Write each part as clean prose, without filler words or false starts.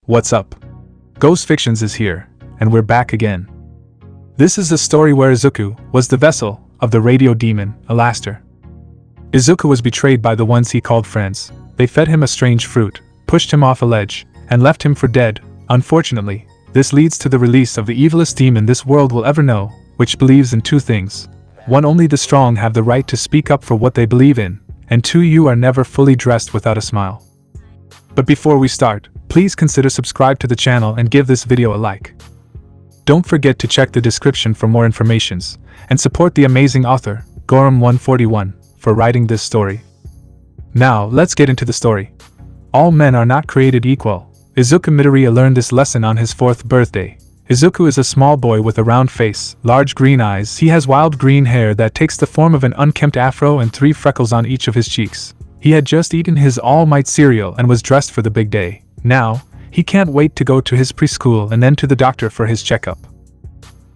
What's up? Ghost Fictions is here, and we're back again. This is the story where Izuku was the vessel of the radio demon, ALASTOR. Izuku was betrayed by the ones he called friends. They fed him a strange fruit, pushed him off a ledge, and left him for dead. Unfortunately, this leads to the release of the evilest demon this world will ever know, which believes in two things. One, only the strong have the right to speak up for what they believe in, and two, you are never fully dressed without a smile. But before we start, please consider subscribe to the channel and give this video a like. Don't forget to check the description for more informations, and support the amazing author, Gorum141, for writing this story. Now, let's get into the story. All men are not created equal. Izuku Midoriya learned this lesson on his 4th birthday. Izuku is a small boy with a round face, large green eyes. He has wild green hair that takes the form of an unkempt afro and 3 freckles on each of his cheeks. He had just eaten his All Might cereal and was dressed for the big day. Now, he can't wait to go to his preschool and then to the doctor for his checkup.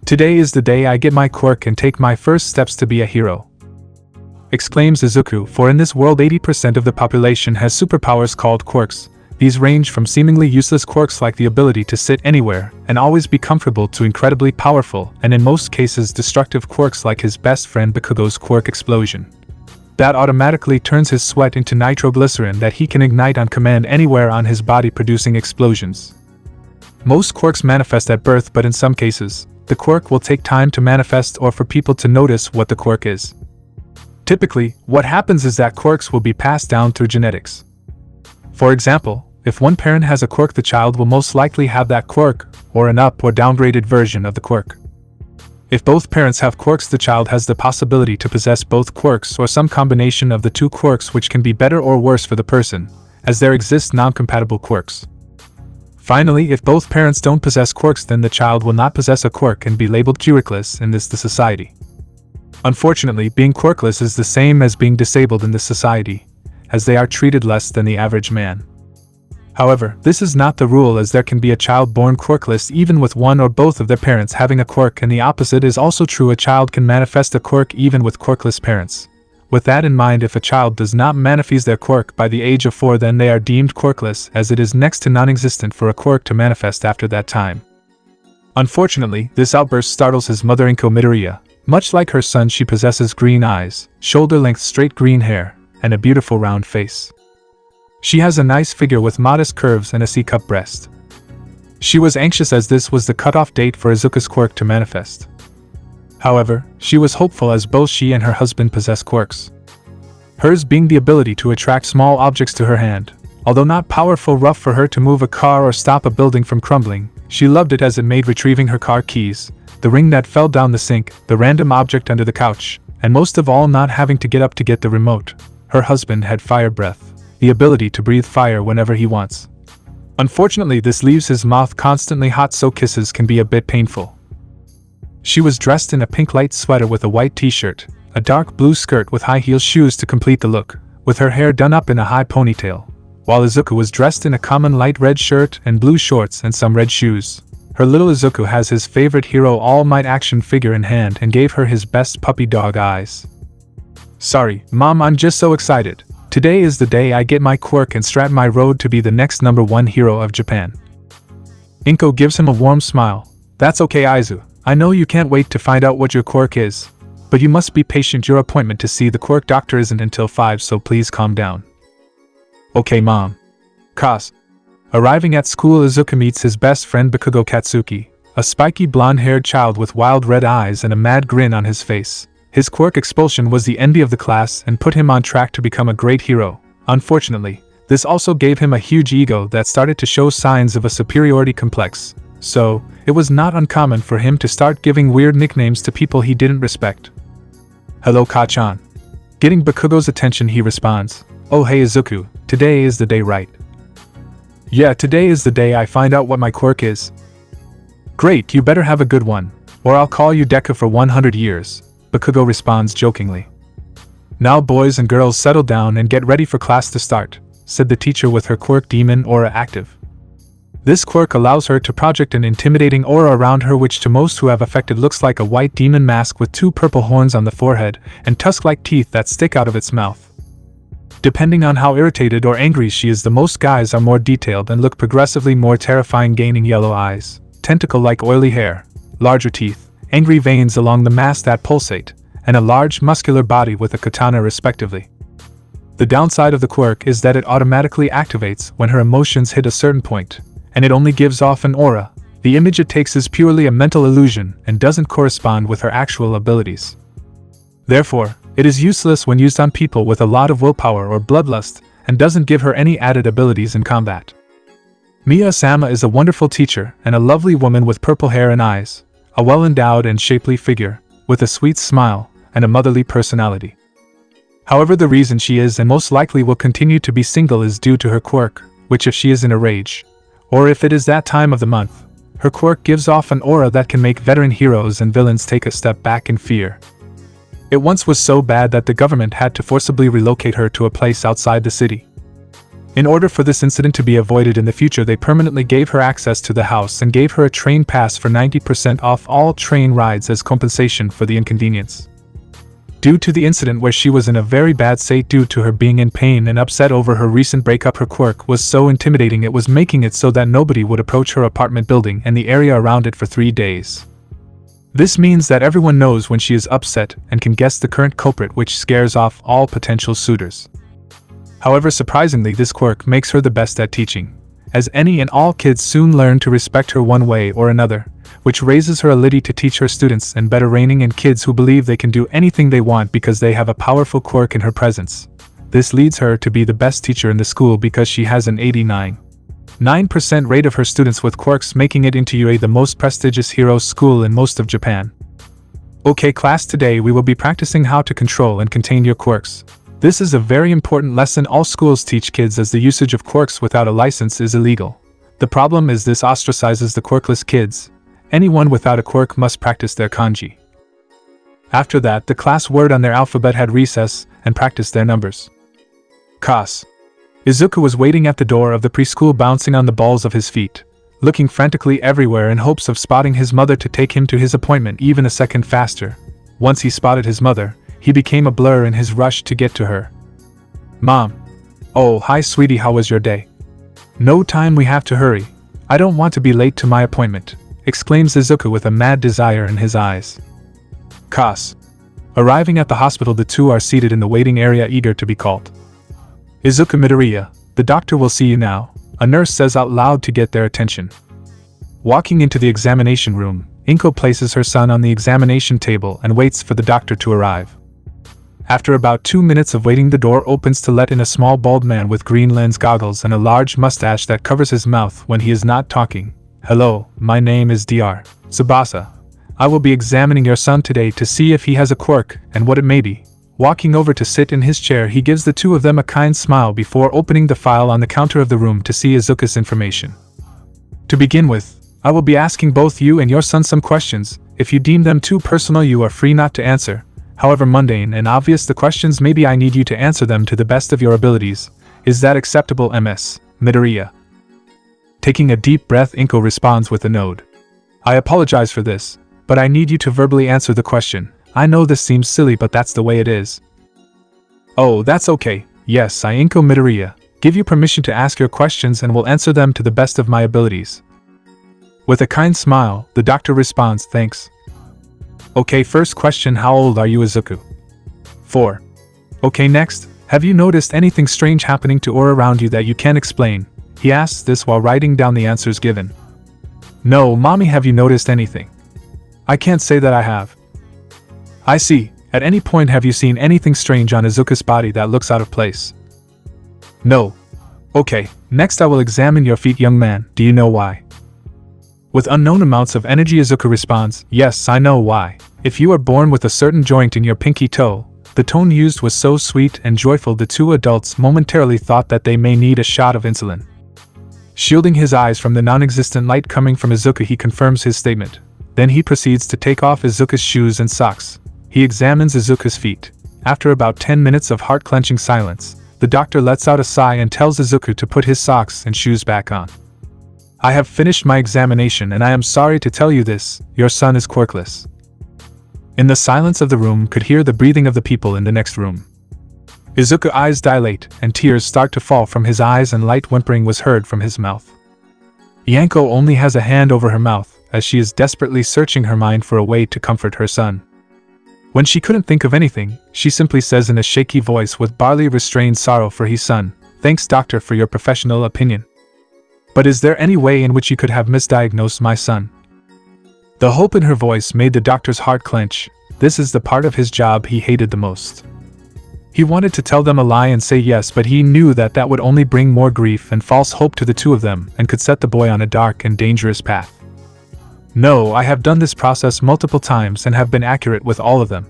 Today is the day I get my quirk and take my first steps to be a hero, exclaims Izuku, for in this world 80% of the population has superpowers called quirks. These range from seemingly useless quirks like the ability to sit anywhere and always be comfortable to incredibly powerful and in most cases destructive quirks like his best friend Bakugo's quirk explosion. That automatically turns his sweat into nitroglycerin that he can ignite on command anywhere on his body, producing explosions. Most quirks manifest at birth, but in some cases, the quirk will take time to manifest or for people to notice what the quirk is. Typically, what happens is that quirks will be passed down through genetics. For example, if one parent has a quirk, the child will most likely have that quirk, or an up or downgraded version of the quirk. If both parents have quirks, the child has the possibility to possess both quirks or some combination of the two quirks, which can be better or worse for the person, as there exist non-compatible quirks. Finally, if both parents don't possess quirks, then the child will not possess a quirk and be labeled quirkless in this society. Unfortunately, being quirkless is the same as being disabled in this society, as they are treated less than the average man. However, this is not the rule, as there can be a child born quirkless even with one or both of their parents having a quirk, and the opposite is also true. A child can manifest a quirk even with quirkless parents. With that in mind, if a child does not manifest their quirk by the age of 4, then they are deemed quirkless, as it is next to non-existent for a quirk to manifest after that time. Unfortunately, this outburst startles his mother Inko Midoriya. Much like her son, she possesses green eyes, shoulder-length straight green hair, and a beautiful round face. She has a nice figure with modest curves and a C-cup breast. She was anxious as this was the cutoff date for Izuku's quirk to manifest. However, she was hopeful as both she and her husband possess quirks. Hers being the ability to attract small objects to her hand. Although not powerful enough for her to move a car or stop a building from crumbling, she loved it as it made retrieving her car keys, the ring that fell down the sink, the random object under the couch, and most of all not having to get up to get the remote. Her husband had fire breath, the ability to breathe fire whenever he wants. Unfortunately, this leaves his mouth constantly hot, so kisses can be a bit painful. She was dressed in a pink light sweater with a white t-shirt, a dark blue skirt with high heel shoes to complete the look, with her hair done up in a high ponytail, while Izuku was dressed in a common light red shirt and blue shorts and some red shoes. Her little Izuku has his favorite hero All Might action figure in hand and gave her his best puppy dog eyes. Sorry, Mom, I'm just so excited. Today is the day I get my quirk and start my road to be the next #1 hero of Japan. Inko gives him a warm smile. That's okay, Izu. I know you can't wait to find out what your quirk is. But you must be patient. Your appointment to see the quirk doctor isn't until 5, so please calm down. Okay, Mom. Cos. Arriving at school, Izuku meets his best friend Bakugo Katsuki, a spiky blonde-haired child with wild red eyes and a mad grin on his face. His quirk expulsion was the envy of the class and put him on track to become a great hero. Unfortunately, this also gave him a huge ego that started to show signs of a superiority complex, so it was not uncommon for him to start giving weird nicknames to people he didn't respect. Hello, Ka-chan. Getting Bakugo's attention, he responds, Oh hey Izuku, today is the day, right? Yeah, today is the day I find out what my quirk is. Great, you better have a good one, or I'll call you Deku for 100 years. Bakugo responds jokingly. Now boys and girls, settle down and get ready for class to start, said the teacher with her quirk demon aura active. This quirk allows her to project an intimidating aura around her, which to most who have affected looks like a white demon mask with 2 purple horns on the forehead and tusk-like teeth that stick out of its mouth. Depending on how irritated or angry she is, the most guys are more detailed and look progressively more terrifying, gaining yellow eyes, tentacle-like oily hair, larger teeth, angry veins along the mass that pulsate, and a large muscular body with a katana respectively. The downside of the quirk is that it automatically activates when her emotions hit a certain point, and it only gives off an aura. The image it takes is purely a mental illusion and doesn't correspond with her actual abilities. Therefore, it is useless when used on people with a lot of willpower or bloodlust, and doesn't give her any added abilities in combat. Miya-sama is a wonderful teacher and a lovely woman with purple hair and eyes, a well-endowed and shapely figure, with a sweet smile and a motherly personality. However, the reason she is and most likely will continue to be single is due to her quirk, which if she is in a rage, or if it is that time of the month, her quirk gives off an aura that can make veteran heroes and villains take a step back in fear. It once was so bad that the government had to forcibly relocate her to a place outside the city. In order for this incident to be avoided in the future, they permanently gave her access to the house and gave her a train pass for 90% off all train rides as compensation for the inconvenience. Due to the incident where she was in a very bad state due to her being in pain and upset over her recent breakup, her quirk was so intimidating it was making it so that nobody would approach her apartment building and the area around it for 3 days. This means that everyone knows when she is upset and can guess the current culprit, which scares off all potential suitors. However, surprisingly, this quirk makes her the best at teaching, as any and all kids soon learn to respect her one way or another, which raises her ability to teach her students and better reining in kids who believe they can do anything they want because they have a powerful quirk in her presence. This leads her to be the best teacher in the school because she has an 89.9% rate of her students with quirks, making it into UA the most prestigious hero school in most of Japan. Okay class, today we will be practicing how to control and contain your quirks. This is a very important lesson all schools teach kids, as the usage of quirks without a license is illegal. The problem is this ostracizes the quirkless kids. Anyone without a quirk must practice their kanji. After that, the class word on their alphabet had recess and practiced their numbers. Kas. Izuku was waiting at the door of the preschool, bouncing on the balls of his feet, looking frantically everywhere in hopes of spotting his mother to take him to his appointment even a second faster. Once he spotted his mother, he became a blur in his rush to get to her. Mom. Oh, hi sweetie, how was your day? No time, we have to hurry. I don't want to be late to my appointment, exclaims Izuku with a mad desire in his eyes. Kas. Arriving at the hospital, the two are seated in the waiting area, eager to be called. Izuku, Midoriya, the doctor will see you now, a nurse says out loud to get their attention. Walking into the examination room, Inko places her son on the examination table and waits for the doctor to arrive. After about 2 minutes of waiting, the door opens to let in a small bald man with green lens goggles and a large mustache that covers his mouth when he is not talking. Hello, my name is Dr. Tsubasa. I will be examining your son today to see if he has a quirk and what it may be. Walking over to sit in his chair, he gives the two of them a kind smile before opening the file on the counter of the room to see Izuku's information. To begin with, I will be asking both you and your son some questions. If you deem them too personal, you are free not to answer. However mundane and obvious the questions may be, I need you to answer them to the best of your abilities. Is that acceptable, Ms. Midoriya? Taking a deep breath, Inko responds with a nod. I apologize for this, but I need you to verbally answer the question. I know this seems silly, but that's the way it is. Oh, that's okay. Yes, I, Inko Midoriya, give you permission to ask your questions and will answer them to the best of my abilities. With a kind smile, the doctor responds, thanks. Okay, first question, how old are you, Izuku? 4. Okay, next, have you noticed anything strange happening to or around you that you can't explain? He asks this while writing down the answers given. No, mommy, have you noticed anything? I can't say that I have. I see. At any point have you seen anything strange on Izuku's body that looks out of place? No. Okay, next I will examine your feet, young man. Do you know why? With unknown amounts of energy, Izuku responds, yes, I know why. If you are born with a certain joint in your pinky toe, the tone used was so sweet and joyful the two adults momentarily thought that they may need a shot of insulin. Shielding his eyes from the non-existent light coming from Izuku, he confirms his statement. Then he proceeds to take off Izuku's shoes and socks. He examines Izuku's feet. After about 10 minutes of heart-clenching silence, the doctor lets out a sigh and tells Izuku to put his socks and shoes back on. I have finished my examination and I am sorry to tell you this, your son is quirkless. In the silence of the room could hear the breathing of the people in the next room. Izuku's eyes dilate, and tears start to fall from his eyes and light whimpering was heard from his mouth. Yanko only has a hand over her mouth, as she is desperately searching her mind for a way to comfort her son. When she couldn't think of anything, she simply says in a shaky voice with barely restrained sorrow for his son, "Thanks doctor for your professional opinion. But is there any way in which you could have misdiagnosed my son?" The hope in her voice made the doctor's heart clench. This is the part of his job he hated the most. He wanted to tell them a lie and say yes, but he knew that that would only bring more grief and false hope to the two of them and could set the boy on a dark and dangerous path. "No, I have done this process multiple times and have been accurate with all of them.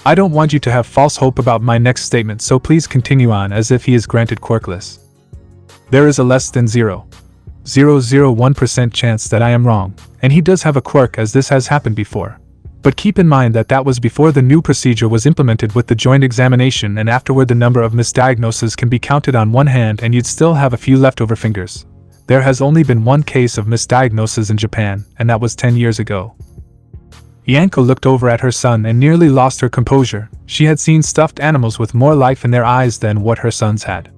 I don't want you to have false hope about my next statement, so please continue on," as if he is granted quirkless. "There is a less than 0.001% chance that I am wrong, and he does have a quirk as this has happened before. But keep in mind that that was before the new procedure was implemented with the joint examination, and afterward the number of misdiagnoses can be counted on one hand and you'd still have a few leftover fingers. There has only been one case of misdiagnosis in Japan, and that was 10 years ago." Yanko looked over at her son and nearly lost her composure. She had seen stuffed animals with more life in their eyes than what her sons had.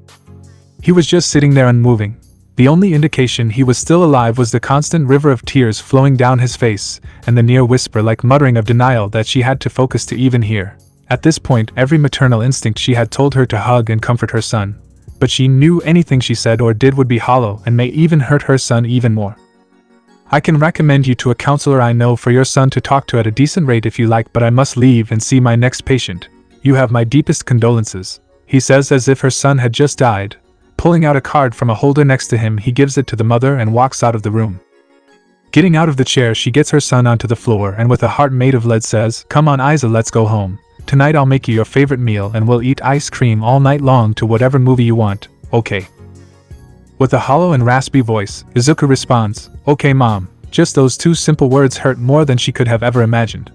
He was just sitting there unmoving. The only indication he was still alive was the constant river of tears flowing down his face, and the near whisper-like muttering of denial that she had to focus to even hear. At this point, every maternal instinct she had told her to hug and comfort her son, but she knew anything she said or did would be hollow and may even hurt her son even more. "I can recommend you to a counselor I know for your son to talk to at a decent rate if you like, but I must leave and see my next patient. You have my deepest condolences," he says as if her son had just died. Pulling out a card from a holder next to him, he gives it to the mother and walks out of the room. Getting out of the chair, she gets her son onto the floor and with a heart made of lead says, "Come on Isa, let's go home. Tonight I'll make you your favorite meal and we'll eat ice cream all night long to whatever movie you want, okay?" With a hollow and raspy voice, Izuku responds, "Okay mom." Just those two simple words hurt more than she could have ever imagined.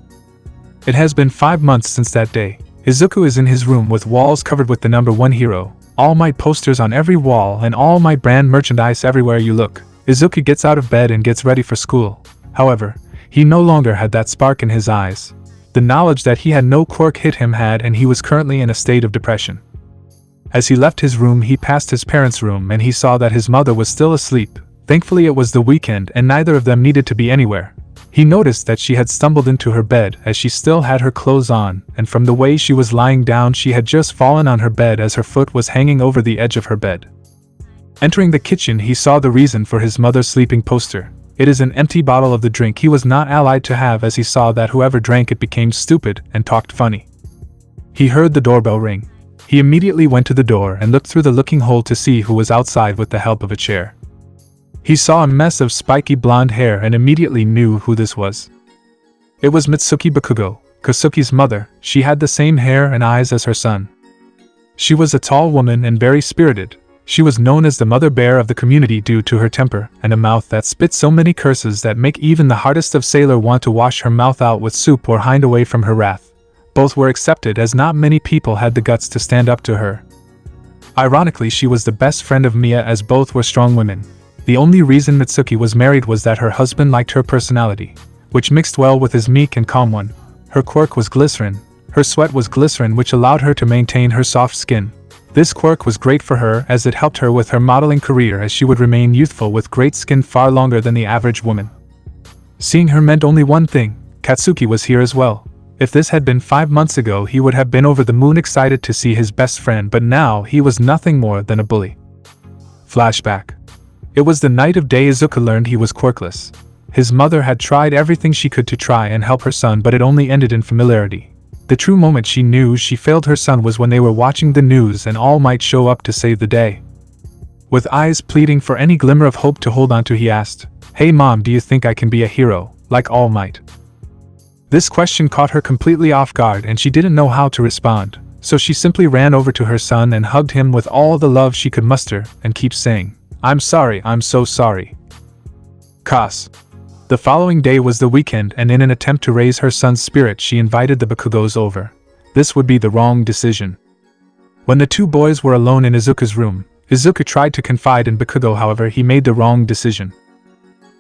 It has been 5 months since that day. Izuku is in his room with walls covered with the number 1 hero. All Might posters on every wall and All Might brand merchandise everywhere you look. Izuku gets out of bed and gets ready for school. However, he no longer had that spark in his eyes. The knowledge that he had no quirk hit him had, and he was currently in a state of depression. As he left his room, he passed his parents' room and he saw that his mother was still asleep. Thankfully it was the weekend and neither of them needed to be anywhere. He noticed that she had stumbled into her bed as she still had her clothes on, and from the way she was lying down she had just fallen on her bed as her foot was hanging over the edge of her bed. Entering the kitchen, he saw the reason for his mother's sleeping poster. It is an empty bottle of the drink he was not allied to have, as he saw that whoever drank it became stupid and talked funny. He heard the doorbell ring. He immediately went to the door and looked through the looking hole to see who was outside with the help of a chair. He saw a mess of spiky blonde hair and immediately knew who this was. It was Mitsuki Bakugo, Kosuke's mother. She had the same hair and eyes as her son. She was a tall woman and very spirited. She was known as the mother bear of the community due to her temper and a mouth that spit so many curses that make even the hardest of sailor want to wash her mouth out with soup or hide away from her wrath. Both were accepted as not many people had the guts to stand up to her. Ironically, she was the best friend of Mia, as both were strong women. The only reason Mitsuki was married was that her husband liked her personality, which mixed well with his meek and calm one. Her quirk was glycerin. Her sweat was glycerin, which allowed her to maintain her soft skin. This quirk was great for her as it helped her with her modeling career, as she would remain youthful with great skin far longer than the average woman. Seeing her meant only one thing: Katsuki was here as well. If this had been 5 months ago, he would have been over the moon excited to see his best friend, but now he was nothing more than a bully. Flashback. It was the night of day Izuku learned he was quirkless. His mother had tried everything she could to try and help her son, but it only ended in familiarity. The true moment she knew she failed her son was when they were watching the news and All Might show up to save the day. With eyes pleading for any glimmer of hope to hold on to, he asked, "Hey mom, do you think I can be a hero, like All Might?" This question caught her completely off guard and she didn't know how to respond, so she simply ran over to her son and hugged him with all the love she could muster and keep saying, "I'm sorry, I'm so sorry." Kas. The following day was the weekend, and in an attempt to raise her son's spirit she invited the Bakugos over. This would be the wrong decision. When the two boys were alone in Izuku's room, Izuku tried to confide in Bakugo, however he made the wrong decision.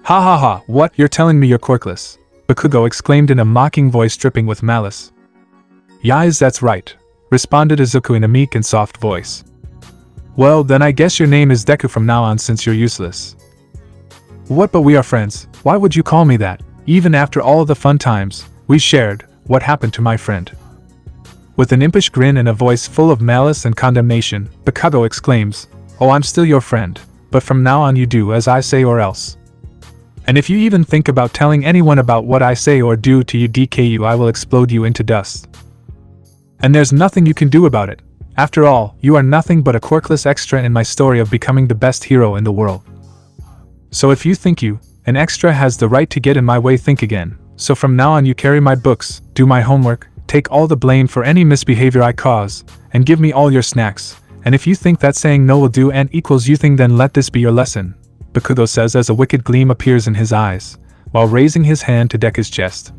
"Ha ha ha, what, you're telling me you're quirkless?" Bakugo exclaimed in a mocking voice dripping with malice. "Yes, that's right," responded Izuku in a meek and soft voice. Well, then I guess your name is Deku from now on since you're useless. What, but we are friends, why would you call me that? Even after all the fun times we shared, what happened to my friend? With an impish grin and a voice full of malice and condemnation, Bakugo exclaims, Oh, I'm still your friend, but from now on you do as I say or else. And if you even think about telling anyone about what I say or do to you, DKU, I will explode you into dust. And there's nothing you can do about it. After all, you are nothing but a quirkless extra in my story of becoming the best hero in the world. So if you think you, an extra, has the right to get in my way, think again. So from now on you carry my books, do my homework, take all the blame for any misbehavior I cause, and give me all your snacks. And if you think that saying no will do and equals you think, then let this be your lesson, Bakugo says as a wicked gleam appears in his eyes, while raising his hand to deck his chest.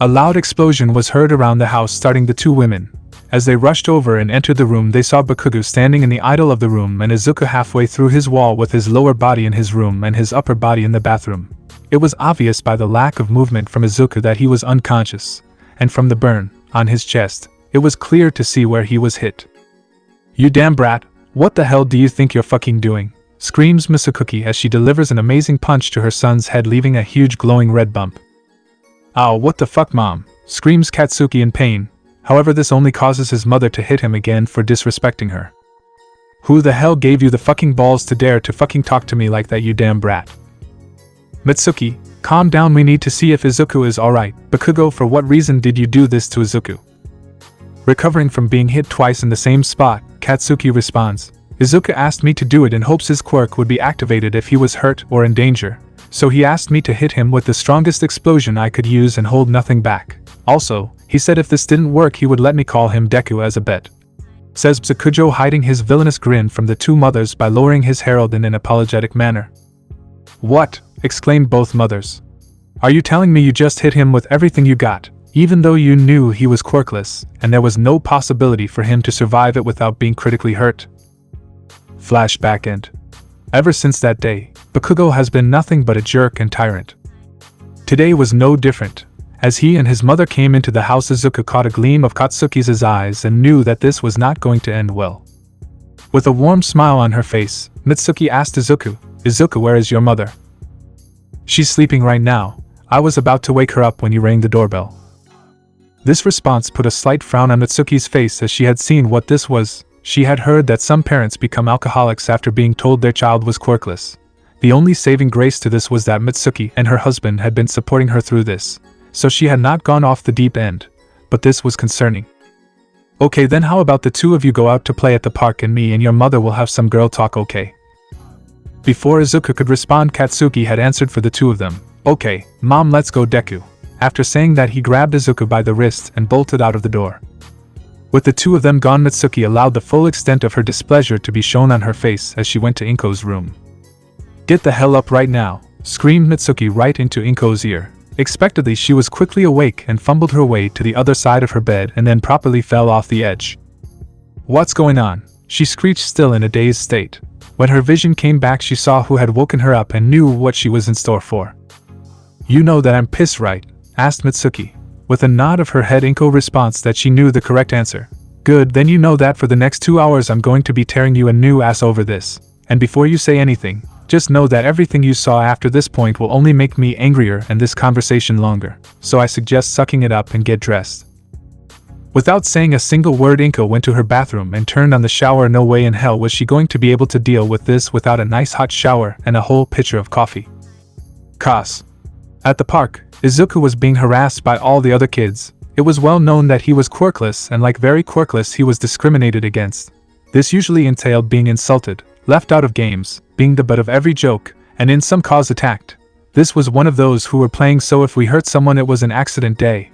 A loud explosion was heard around the house, starting the two women. As they rushed over and entered the room, they saw Bakugo standing in the idol of the room and Izuku halfway through his wall, with his lower body in his room and his upper body in the bathroom. It was obvious by the lack of movement from Izuku that he was unconscious, and from the burn on his chest, it was clear to see where he was hit. You damn brat, what the hell do you think you're fucking doing? Screams Misukuki as she delivers an amazing punch to her son's head, leaving a huge glowing red bump. Ow, what the fuck, mom? Screams Katsuki in pain. However, this only causes his mother to hit him again for disrespecting her. Who the hell gave you the fucking balls to dare to fucking talk to me like that, you damn brat? Mitsuki, calm down, we need to see if Izuku is alright. Bakugo, for what reason did you do this to Izuku? Recovering from being hit twice in the same spot, Katsuki responds, Izuku asked me to do it in hopes his quirk would be activated if he was hurt or in danger, so he asked me to hit him with the strongest explosion I could use and hold nothing back. Also, he said if this didn't work he would let me call him Deku as a bet. Says Bakugo, hiding his villainous grin from the two mothers by lowering his herald in an apologetic manner. What? Exclaimed both mothers. Are you telling me you just hit him with everything you got, even though you knew he was quirkless, and there was no possibility for him to survive it without being critically hurt? Flashback end. Ever since that day, Bakugo has been nothing but a jerk and tyrant. Today was no different. As he and his mother came into the house, Izuku caught a gleam of Katsuki's eyes and knew that this was not going to end well. With a warm smile on her face, Mitsuki asked Izuku, Izuku, where is your mother? She's sleeping right now. I was about to wake her up when you rang the doorbell. This response put a slight frown on Mitsuki's face, as she had seen what this was. She had heard that some parents become alcoholics after being told their child was quirkless. The only saving grace to this was that Mitsuki and her husband had been supporting her through this, so she had not gone off the deep end, but this was concerning. Okay, then how about the two of you go out to play at the park and me and your mother will have some girl talk, okay? Before Izuku could respond, Katsuki had answered for the two of them. Okay, mom, let's go, Deku. After saying that, he grabbed Izuku by the wrist and bolted out of the door. With the two of them gone, Mitsuki allowed the full extent of her displeasure to be shown on her face as she went to Inko's room. Get the hell up right now, screamed Mitsuki right into Inko's ear. Expectedly, she was quickly awake and fumbled her way to the other side of her bed and then properly fell off the edge. What's going on? She screeched, still in a dazed state. When her vision came back, she saw who had woken her up and knew what she was in store for. You know that I'm pissed, right? Asked Mitsuki. With a nod of her head, Inko responds that she knew the correct answer. Good, then you know that for the next 2 hours I'm going to be tearing you a new ass over this. And before you say anything, just know that everything you saw after this point will only make me angrier and this conversation longer. So I suggest sucking it up and get dressed. Without saying a single word, Inko went to her bathroom and turned on the shower. No way in hell was she going to be able to deal with this without a nice hot shower and a whole pitcher of coffee. Cos. At the park, Izuku was being harassed by all the other kids. It was well known that he was quirkless, and like very quirkless, he was discriminated against. This usually entailed being insulted, left out of games, being the butt of every joke, and in some cause attacked. This was one of those who were playing so if we hurt someone it was an accident day.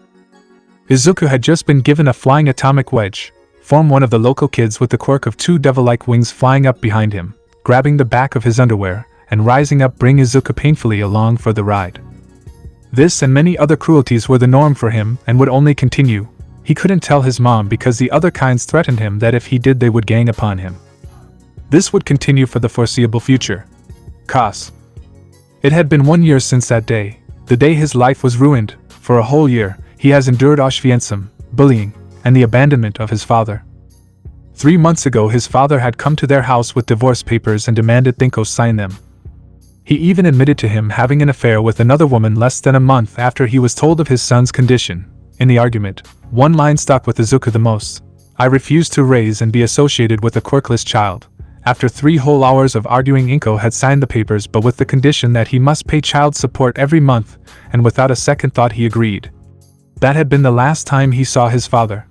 Izuku had just been given a flying atomic wedge, from one of the local kids with the quirk of 2 devil-like wings flying up behind him, grabbing the back of his underwear, and rising up, bring Izuku painfully along for the ride. This and many other cruelties were the norm for him and would only continue. He couldn't tell his mom because the other kinds threatened him that if he did they would gang upon him. This would continue for the foreseeable future. Cos. It had been 1 year since that day, the day his life was ruined. For a whole year, he has endured Auschwitzum, bullying, and the abandonment of his father. 3 months ago his father had come to their house with divorce papers and demanded Thinko sign them. He even admitted to him having an affair with another woman less than a month after he was told of his son's condition. In the argument, one line stuck with Izuku the most: "I refuse to raise and be associated with a quirkless child." After 3 whole hours of arguing, Inko had signed the papers, but with the condition that he must pay child support every month, and without a second thought he agreed. That had been the last time he saw his father.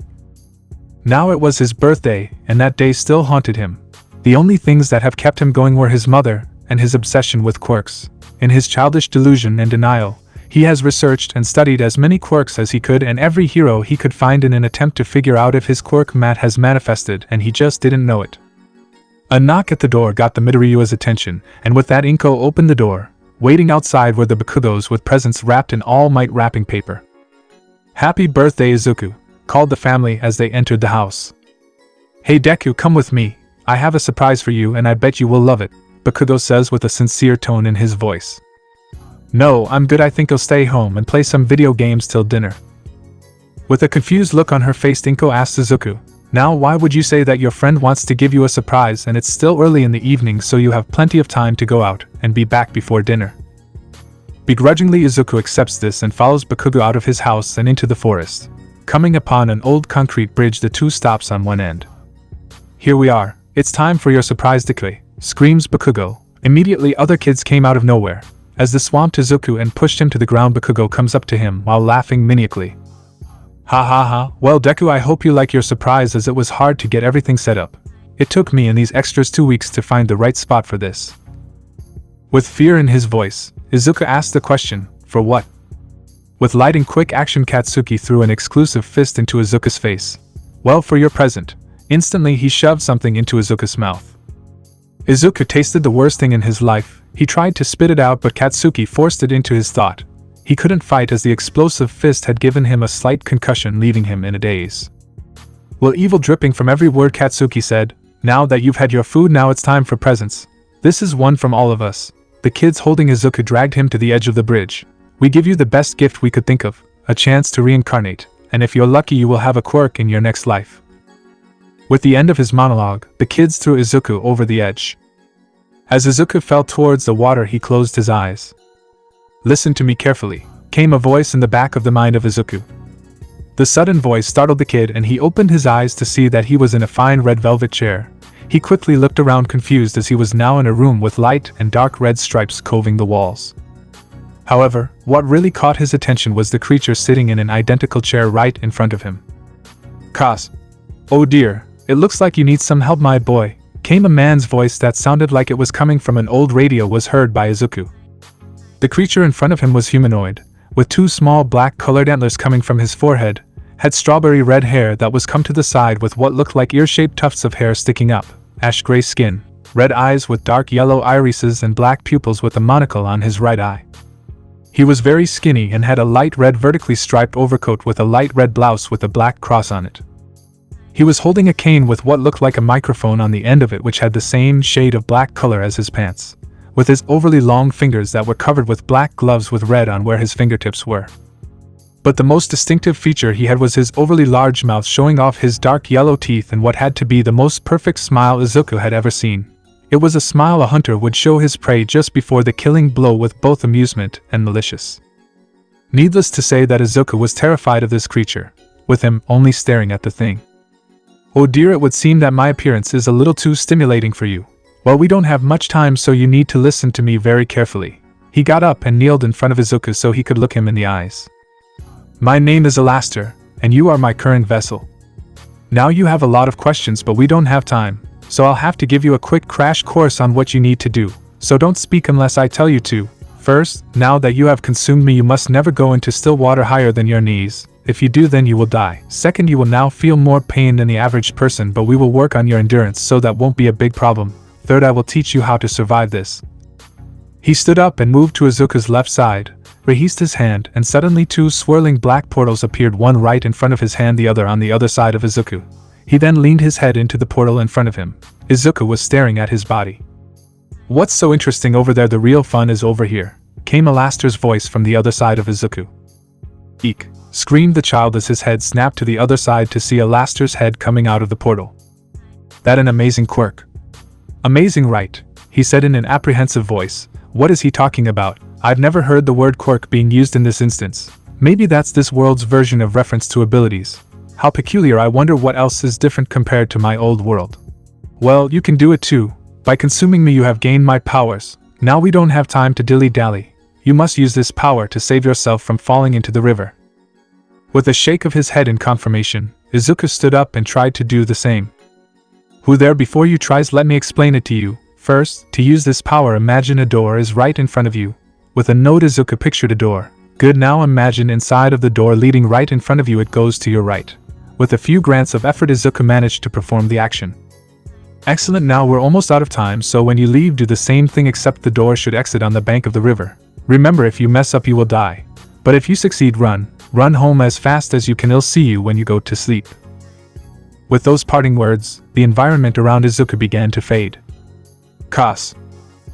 Now it was his birthday, and that day still haunted him. The only things that have kept him going were his mother and his obsession with quirks. In his childish delusion and denial, he has researched and studied as many quirks as he could and every hero he could find in an attempt to figure out if his quirk mat has manifested, and he just didn't know it. A knock at the door got the Midoriyu's attention, and with that Inko opened the door. Waiting outside were the Bakugos with presents wrapped in all-might wrapping paper. "Happy birthday, Izuku," called the family as they entered the house. "Hey Deku, come with me, I have a surprise for you and I bet you will love it," Bakugo says with a sincere tone in his voice. "No, I'm good, I think I'll stay home and play some video games till dinner." With a confused look on her face, Inko asked Izuku, "Now why would you say that your friend wants to give you a surprise and it's still early in the evening, so you have plenty of time to go out and be back before dinner?" Begrudgingly Izuku accepts this and follows Bakugo out of his house and into the forest. Coming upon an old concrete bridge, the two stops on one end. "Here we are, it's time for your surprise, Deku," screams Bakugo. Immediately other kids came out of nowhere. As the swamped Izuku and pushed him to the ground, Bakugo comes up to him while laughing maniacally. "Ha ha ha, well Deku, I hope you like your surprise, as it was hard to get everything set up. It took me and these extras 2 weeks to find the right spot for this." With fear in his voice, Izuku asked the question, "For what?" With light and quick action, Katsuki threw an exclusive fist into Izuku's face. "Well, for your present." Instantly he shoved something into Izuku's mouth. Izuku tasted the worst thing in his life. He tried to spit it out, but Katsuki forced it into his throat. He couldn't fight as the explosive fist had given him a slight concussion, leaving him in a daze. With evil dripping from every word, Katsuki said, "Now that you've had your food, now it's time for presents. This is one from all of us." The kids holding Izuku dragged him to the edge of the bridge. "We give you the best gift we could think of, a chance to reincarnate, and if you're lucky you will have a quirk in your next life." With the end of his monologue, the kids threw Izuku over the edge. As Izuku fell towards the water, he closed his eyes. "Listen to me carefully," came a voice in the back of the mind of Izuku. The sudden voice startled the kid, and he opened his eyes to see that he was in a fine red velvet chair. He quickly looked around, confused, as he was now in a room with light and dark red stripes covering the walls. However, what really caught his attention was the creature sitting in an identical chair right in front of him. "Cos. Oh dear, it looks like you need some help, my boy," came a man's voice that sounded like it was coming from an old radio was heard by Izuku. The creature in front of him was humanoid, with 2 small black-colored antlers coming from his forehead, had strawberry red hair that was come to the side with what looked like ear-shaped tufts of hair sticking up, ash-gray skin, red eyes with dark yellow irises and black pupils, with a monocle on his right eye. He was very skinny and had a light red vertically striped overcoat with a light red blouse with a black cross on it. He was holding a cane with what looked like a microphone on the end of it, which had the same shade of black color as his pants, with his overly long fingers that were covered with black gloves with red on where his fingertips were. But the most distinctive feature he had was his overly large mouth, showing off his dark yellow teeth and what had to be the most perfect smile Izuku had ever seen. It was a smile a hunter would show his prey just before the killing blow, with both amusement and malicious. Needless to say that Izuku was terrified of this creature, with him only staring at the thing. "Oh dear, it would seem that my appearance is a little too stimulating for you. Well, we don't have much time, so you need to listen to me very carefully." He got up and kneeled in front of Izuku so he could look him in the eyes. "My name is ALASTOR, and you are my current vessel. Now you have a lot of questions, but we don't have time, so I'll have to give you a quick crash course on what you need to do, so don't speak unless I tell you to. First, now that you have consumed me, you must never go into still water higher than your knees. If you do, then you will die. Second, you will now feel more pain than the average person, but we will work on your endurance so that won't be a big problem. Third, I will teach you how to survive this." He stood up and moved to Izuku's left side, raised his hand, and suddenly 2 swirling black portals appeared, one right in front of his hand, the other on the other side of Izuku. He then leaned his head into the portal in front of him. Izuku was staring at his body. "What's so interesting over there? The real fun is over here," came ALASTOR's voice from the other side of Izuku. "Eek," screamed the child as his head snapped to the other side to see ALASTOR's head coming out of the portal. That an amazing quirk. Amazing, right? He said in an apprehensive voice. What is he talking about? I've never heard the word quirk being used in this instance. Maybe that's this world's version of reference to abilities. How peculiar, I wonder what else is different compared to my old world. Well, you can do it too. By consuming me you have gained my powers. Now we don't have time to dilly-dally. You must use this power to save yourself from falling into the river. With a shake of his head in confirmation, Izuku stood up and tried to do the same. Who there before you tries? Let me explain it to you. First, to use this power, imagine a door is right in front of you. With a note, Izuku pictured a door. Good, now imagine inside of the door leading right in front of you, it goes to your right. With a few grants of effort, Izuku managed to perform the action. Excellent, now we're almost out of time, so when you leave do the same thing except the door should exit on the bank of the river. Remember, if you mess up you will die. But if you succeed, run home as fast as you can. I'll see you when you go to sleep. With those parting words, the environment around Izuku began to fade. Kas.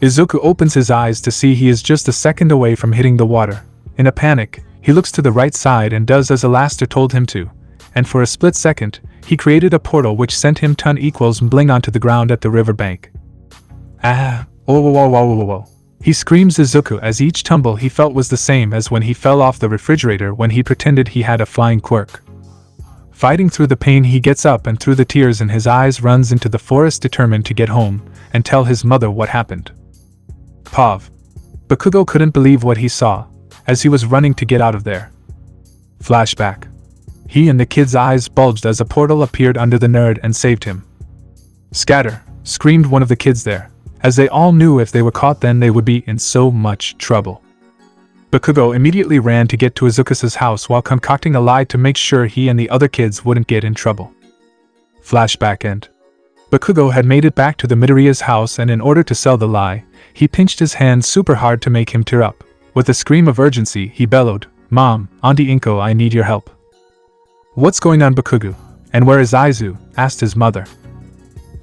Izuku opens his eyes to see he is just a second away from hitting the water. In a panic, he looks to the right side and does as ALASTOR told him to, and for a split second, he created a portal which sent him ton equals bling onto the ground at the riverbank. Ah, oh. He screams Izuku as each tumble he felt was the same as when he fell off the refrigerator when he pretended he had a flying quirk. Fighting through the pain, he gets up and through the tears in his eyes runs into the forest determined to get home and tell his mother what happened. Pav. Bakugo couldn't believe what he saw as he was running to get out of there. Flashback. He and the kid's eyes bulged as a portal appeared under the nerd and saved him. Scatter, screamed one of the kids there, as they all knew if they were caught then they would be in so much trouble. Bakugo immediately ran to get to Izuku's house while concocting a lie to make sure he and the other kids wouldn't get in trouble. Flashback end. Bakugo had made it back to the Midoriya's house, and in order to sell the lie, he pinched his hand super hard to make him tear up. With a scream of urgency, he bellowed, "Mom, Auntie Inko, I need your help." "What's going on, Bakugo? And where is Izu?" asked his mother.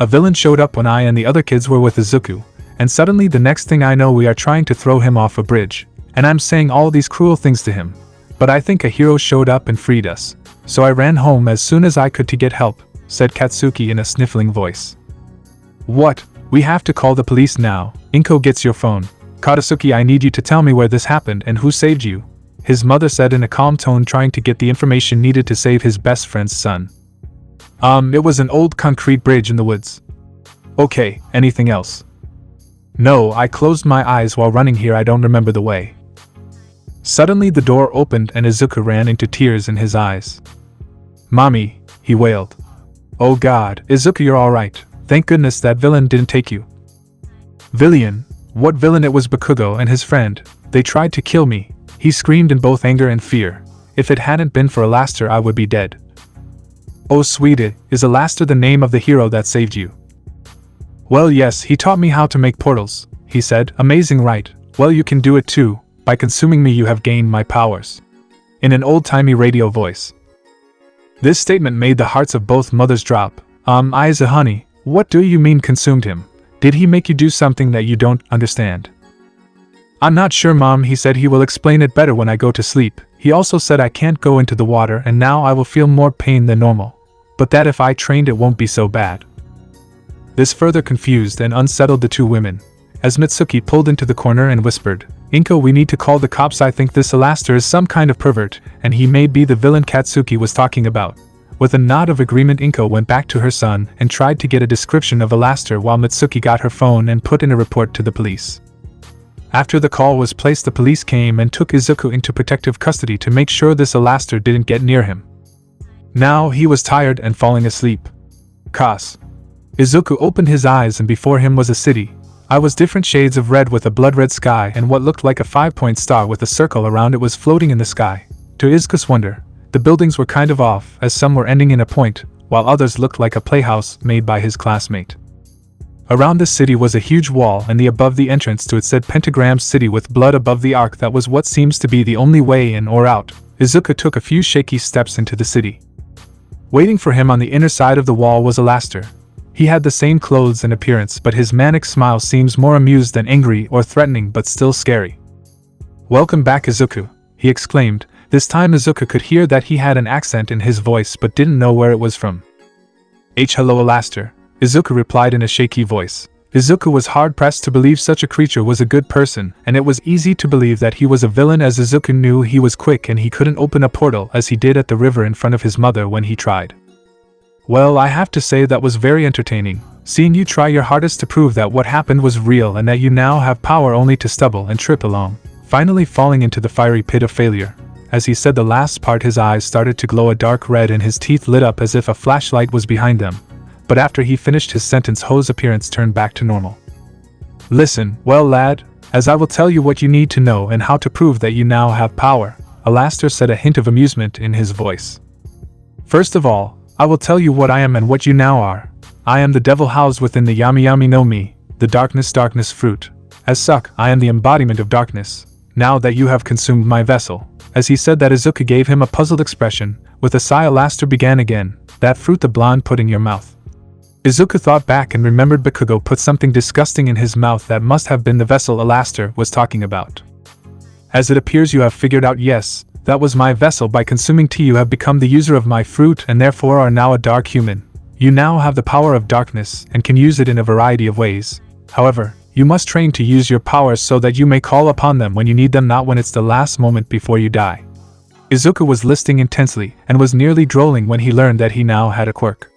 "A villain showed up when I and the other kids were with Izuku, and suddenly the next thing I know we are trying to throw him off a bridge, and I'm saying all these cruel things to him. But I think a hero showed up and freed us. So I ran home as soon as I could to get help," said Katsuki in a sniffling voice. "What? We have to call the police now. Inko, gets your phone. Katsuki, I need you to tell me where this happened and who saved you," his mother said in a calm tone, trying to get the information needed to save his best friend's son. It was an old concrete bridge in the woods." "Okay, anything else?" "No, I closed my eyes while running here, I don't remember the way." Suddenly the door opened and Izuku ran into tears in his eyes. "Mommy," he wailed. "Oh God, Izuku, you're alright. Thank goodness that villain didn't take you." "Villain? What villain?" "It was Bakugo and his friend. They tried to kill me," he screamed in both anger and fear. "If it hadn't been for ALASTOR I would be dead." "Oh sweetie, is ALASTOR the name of the hero that saved you?" "Well yes, he taught me how to make portals," he said. "Amazing, right? Well, you can do it too. By consuming me you have gained my powers." In an old-timey radio voice. This statement made the hearts of both mothers drop. Izu, honey, what do you mean consumed him? Did he make you do something that you don't understand?" "I'm not sure, Mom. He said he will explain it better when I go to sleep. He also said I can't go into the water and now I will feel more pain than normal. But that if I trained it won't be so bad." This further confused and unsettled the two women, as Mitsuki pulled into the corner and whispered, "Inko, we need to call the cops. I think this ALASTOR is some kind of pervert, and he may be the villain Katsuki was talking about." With a nod of agreement, Inko went back to her son and tried to get a description of ALASTOR while Mitsuki got her phone and put in a report to the police. After the call was placed, the police came and took Izuku into protective custody to make sure this ALASTOR didn't get near him. Now he was tired and falling asleep. Kas. Izuku opened his eyes and before him was a city. It was different shades of red with a blood-red sky, and what looked like a 5-point star with a circle around it was floating in the sky. To Izuku's wonder, the buildings were kind of off, as some were ending in a point, while others looked like a playhouse made by his classmate. Around the city was a huge wall, and above the entrance to it said Pentagram City with blood above the arc. That was what seems to be the only way in or out. Izuku took a few shaky steps into the city. Waiting for him on the inner side of the wall was ALASTOR. He had the same clothes and appearance, but his manic smile seems more amused than angry or threatening, but still scary. "Welcome back, Izuku," he exclaimed, This time Izuku could hear that he had an accent in his voice but didn't know where it was from. Hello ALASTOR, Izuku replied in a shaky voice. Izuku was hard-pressed to believe such a creature was a good person, and it was easy to believe that he was a villain as Izuku knew he was quick and he couldn't open a portal as he did at the river in front of his mother when he tried. Well, I have to say that was very entertaining, seeing you try your hardest to prove that what happened was real and that you now have power only to stumble and trip along, finally falling into the fiery pit of failure. As he said the last part, his eyes started to glow a dark red and his teeth lit up as if a flashlight was behind them. But after he finished his sentence, Ho's appearance turned back to normal. Listen, well lad, as I will tell you what you need to know and how to prove that you now have power, ALASTOR said, a hint of amusement in his voice. First of all, I will tell you what I am and what you now are. I am the devil housed within the Yami Yami no Mi, the darkness fruit. As such, I am the embodiment of darkness, now that you have consumed my vessel. As he said that, Izuku gave him a puzzled expression. With a sigh, ALASTOR began again. That fruit the blonde put in your mouth. Izuku thought back and remembered Bakugo put something disgusting in his mouth. That must have been the vessel ALASTOR was talking about. As it appears you have figured out, yes, that was my vessel. By consuming tea you have become the user of my fruit and therefore are now a dark human. You now have the power of darkness and can use it in a variety of ways. However, you must train to use your powers so that you may call upon them when you need them, not when it's the last moment before you die. Izuku was listening intensely and was nearly drooling when he learned that he now had a quirk.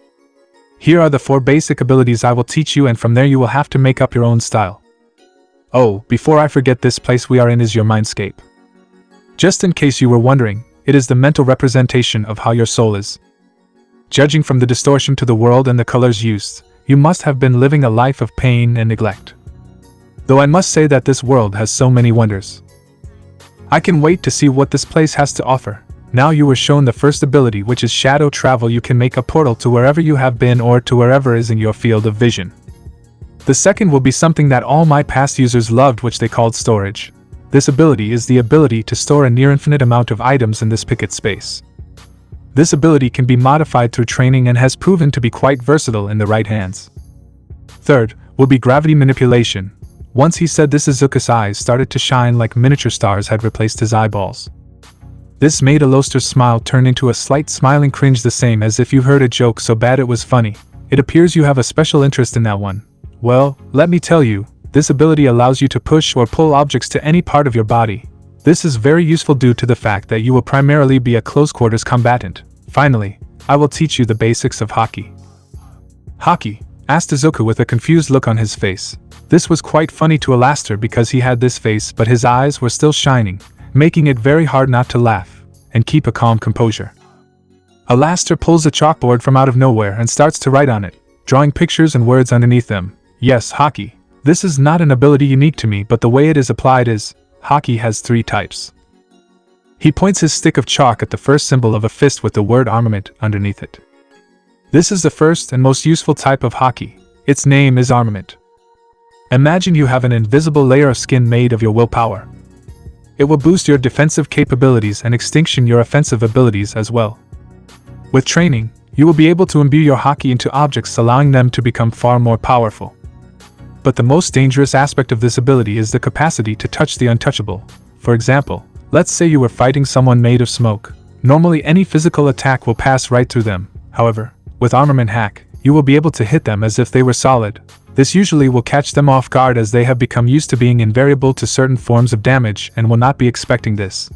Here are the 4 basic abilities I will teach you, and from there you will have to make up your own style. Oh, before I forget, this place we are in is your mindscape. Just in case you were wondering, it is the mental representation of how your soul is. Judging from the distortion to the world and the colors used, you must have been living a life of pain and neglect. Though I must say that this world has so many wonders. I can wait to see what this place has to offer. Now you were shown the first ability, which is shadow travel. You can make a portal to wherever you have been or to wherever is in your field of vision. The second will be something that all my past users loved, which they called storage. This ability is the ability to store a near infinite amount of items in this picket space. This ability can be modified through training and has proven to be quite versatile in the right hands. Third will be gravity manipulation. Once he said this, Izuku's eyes started to shine like miniature stars had replaced his eyeballs. This made ALASTOR's smile turn into a slight smiling cringe, the same as if you heard a joke so bad it was funny. It appears you have a special interest in that one. Well, let me tell you, this ability allows you to push or pull objects to any part of your body. This is very useful due to the fact that you will primarily be a close-quarters combatant. Finally, I will teach you the basics of hockey. Hockey? Asked Izuku with a confused look on his face. This was quite funny to ALASTOR because he had this face, but his eyes were still shining, making it very hard not to laugh and keep a calm composure. ALASTOR pulls a chalkboard from out of nowhere and starts to write on it, drawing pictures and words underneath them. Yes, hockey. This is not an ability unique to me, but the way it is applied is, hockey has 3 types. He points his stick of chalk at the first symbol of a fist with the word armament underneath it. This is the first and most useful type of hockey. Its name is armament. Imagine you have an invisible layer of skin made of your willpower. It will boost your defensive capabilities and extinction your offensive abilities as well. With training, you will be able to imbue your hockey into objects, allowing them to become far more powerful. But the most dangerous aspect of this ability is the capacity to touch the untouchable. For example, let's say you were fighting someone made of smoke. Normally any physical attack will pass right through them. However, with Armament Hack, you will be able to hit them as if they were solid. This usually will catch them off guard as they have become used to being invulnerable to certain forms of damage and will not be expecting this.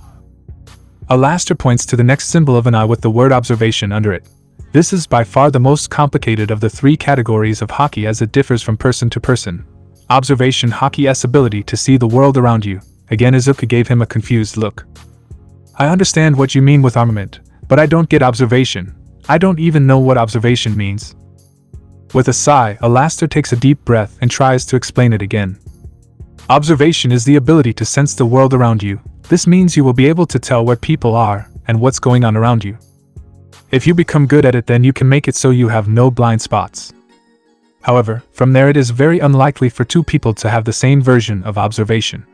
ALASTOR points to the next symbol of an eye with the word observation under it. This is by far the most complicated of the 3 categories of hockey as it differs from person to person. Observation hockey's ability to see the world around you. Again, Izuku gave him a confused look. I understand what you mean with armament, but I don't get observation. I don't even know what observation means. With a sigh, ALASTOR takes a deep breath and tries to explain it again. Observation is the ability to sense the world around you. This means you will be able to tell where people are and what's going on around you. If you become good at it, then you can make it so you have no blind spots. However, from there it is very unlikely for 2 people to have the same version of observation.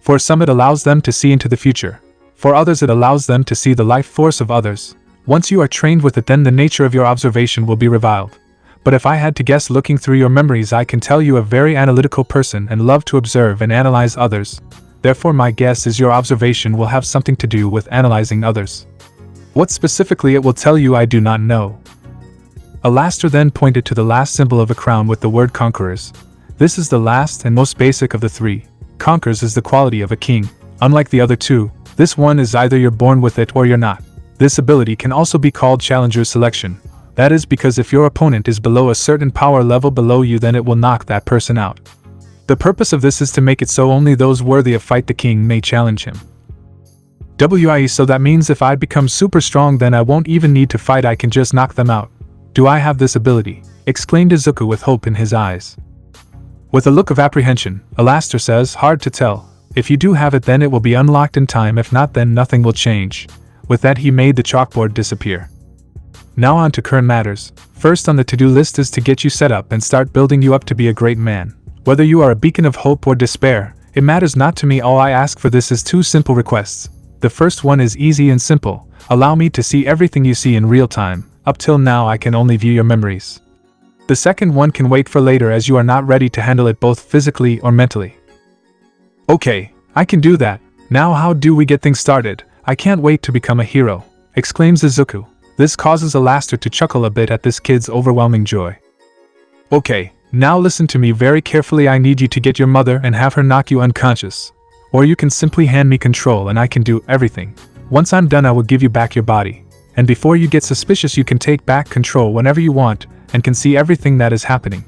For some it allows them to see into the future. For others it allows them to see the life force of others. Once you are trained with it, then the nature of your observation will be revealed. But if I had to guess looking through your memories, I can tell you a very analytical person and love to observe and analyze others. therefore my guess is your observation will have something to do with analyzing others. What specifically it will tell you I do not know. ALASTOR then pointed to the last symbol of a crown with the word conquerors. This is the last and most basic of the three. Conquers is the quality of a king. Unlike the other two, this one is either you're born with it or you're not. This ability can also be called challenger selection. That is because if your opponent is below a certain power level below you, then it will knock that person out. The purpose of this is to make it so only those worthy of fight the king may challenge him. So that means if I become super strong, then I won't even need to fight, I can just knock them out. Do I have this ability? Exclaimed Izuku with hope in his eyes. With a look of apprehension, ALASTOR says, hard to tell. If you do have it, then it will be unlocked in time, if not, then nothing will change. With that, he made the chalkboard disappear. Now on to current matters. First on the to-do list is to get you set up and start building you up to be a great man. Whether you are a beacon of hope or despair, it matters not to me. All I ask for this is two simple requests. The first one is easy and simple. Allow me to see everything you see in real time. Up till now I can only view your memories. The second one can wait for later, as you are not ready to handle it both physically or mentally. Okay, I can do that. Now how do we get things started? I can't wait to become a hero, exclaims Izuku. This causes ALASTOR to chuckle a bit at this kid's overwhelming joy. Okay, now listen to me very carefully. I need you to get your mother and have her knock you unconscious. Or you can simply hand me control and I can do everything. Once I'm done, I will give you back your body. And before you get suspicious, you can take back control whenever you want and can see everything that is happening.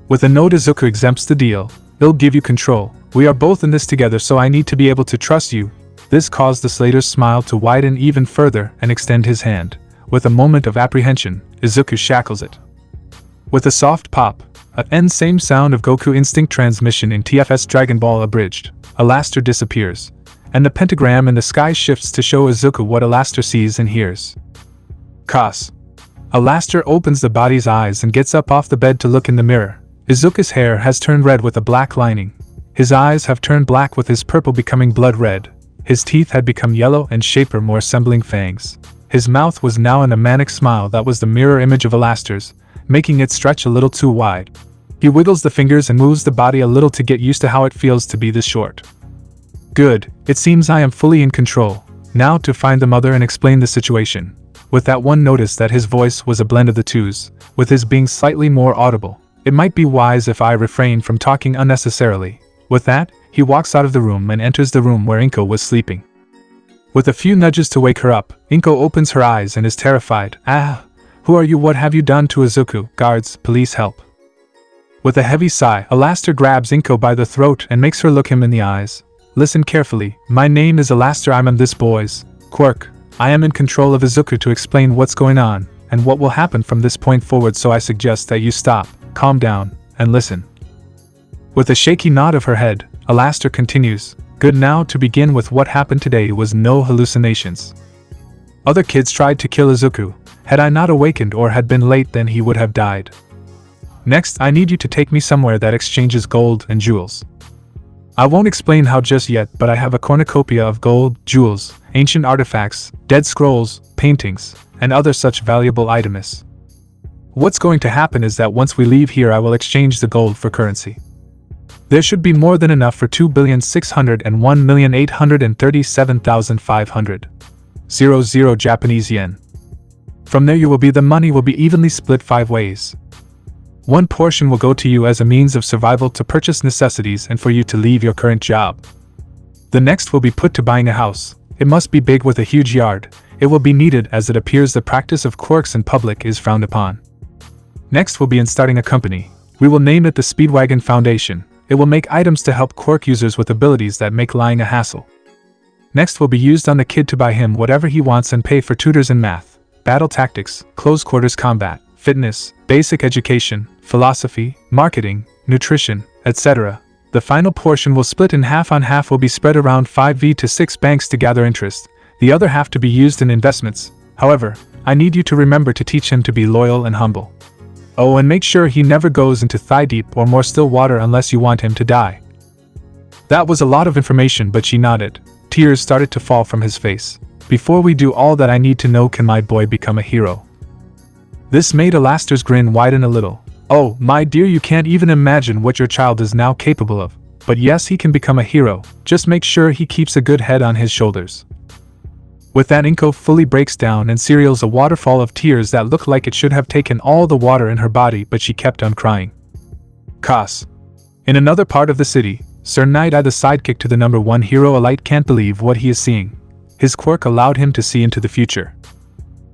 With a note, Izuku exempts the deal. He'll give you control. We are both in this together, so I need to be able to trust you. This caused the Slater's smile to widen even further and extend his hand. With a moment of apprehension, Izuku shackles it. With a soft pop, same sound of Goku Instinct transmission in TFS Dragon Ball abridged, ALASTOR disappears, and the pentagram in the sky shifts to show Izuku what ALASTOR sees and hears. Cos. ALASTOR opens the body's eyes and gets up off the bed to look in the mirror. Izuku's hair has turned red with a black lining. His eyes have turned black with his purple becoming blood red. His teeth had become yellow and shaper, more resembling fangs. His mouth was now in a manic smile that was the mirror image of ALASTOR's, making it stretch a little too wide. He wiggles the fingers and moves the body a little to get used to how it feels to be this short. Good, it seems I am fully in control. Now to find the mother and explain the situation. With that one, notice that his voice was a blend of the twos, with his being slightly more audible. It might be wise if I refrain from talking unnecessarily. With that, he walks out of the room and enters the room where Inko was sleeping. With a few nudges to wake her up, Inko opens her eyes and is terrified. Who are you? What have you done to Izuku? Guards, police, help. With a heavy sigh, ALASTOR grabs Inko by the throat and makes her look him in the eyes. Listen carefully. My name is ALASTOR. I'm this boy's quirk. I am in control of Izuku to explain what's going on and what will happen from this point forward, so I suggest that you stop, calm down, and listen. With a shaky nod of her head, ALASTOR continues. Good, now to begin with what happened today was no hallucinations. Other kids tried to kill Izuku. Had I not awakened or had been late, then he would have died. Next, I need you to take me somewhere that exchanges gold and jewels. I won't explain how just yet, but I have a cornucopia of gold, jewels, ancient artifacts, dead scrolls, paintings, and other such valuable items. What's going to happen is that once we leave here, I will exchange the gold for currency. There should be more than enough for 2,601,837,500 Japanese yen. From there, the money will be evenly split 5 ways. One portion will go to you as a means of survival to purchase necessities and for you to leave your current job. The next will be put to buying a house. It must be big with a huge yard. It will be needed, as it appears the practice of quirks in public is frowned upon. Next will be in starting a company. We will name it the Speedwagon Foundation. It will make items to help quirk users with abilities that make lying a hassle. Next will be used on the kid to buy him whatever he wants and pay for tutors in math, battle tactics, close quarters combat, fitness, basic education, philosophy, marketing, nutrition, etc. The final portion will split in half on half, will be spread around 5 to 6 banks to gather interest, the other half to be used in investments. However, I need you to remember to teach him to be loyal and humble. Oh, and make sure he never goes into thigh-deep or more still water unless you want him to die. That was a lot of information, but she nodded. Tears started to fall from his face. Before we do all that, I need to know, can my boy become a hero? This made ALASTOR's grin widen a little. Oh, my dear, you can't even imagine what your child is now capable of. but yes, he can become a hero, just make sure he keeps a good head on his shoulders. With that, Inko fully breaks down and serials a waterfall of tears that looked like it should have taken all the water in her body, but she kept on crying. Cos. In another part of the city, Sir Night-Eye, the sidekick to the number 1 hero elite, can't believe what he is seeing. His quirk allowed him to see into the future.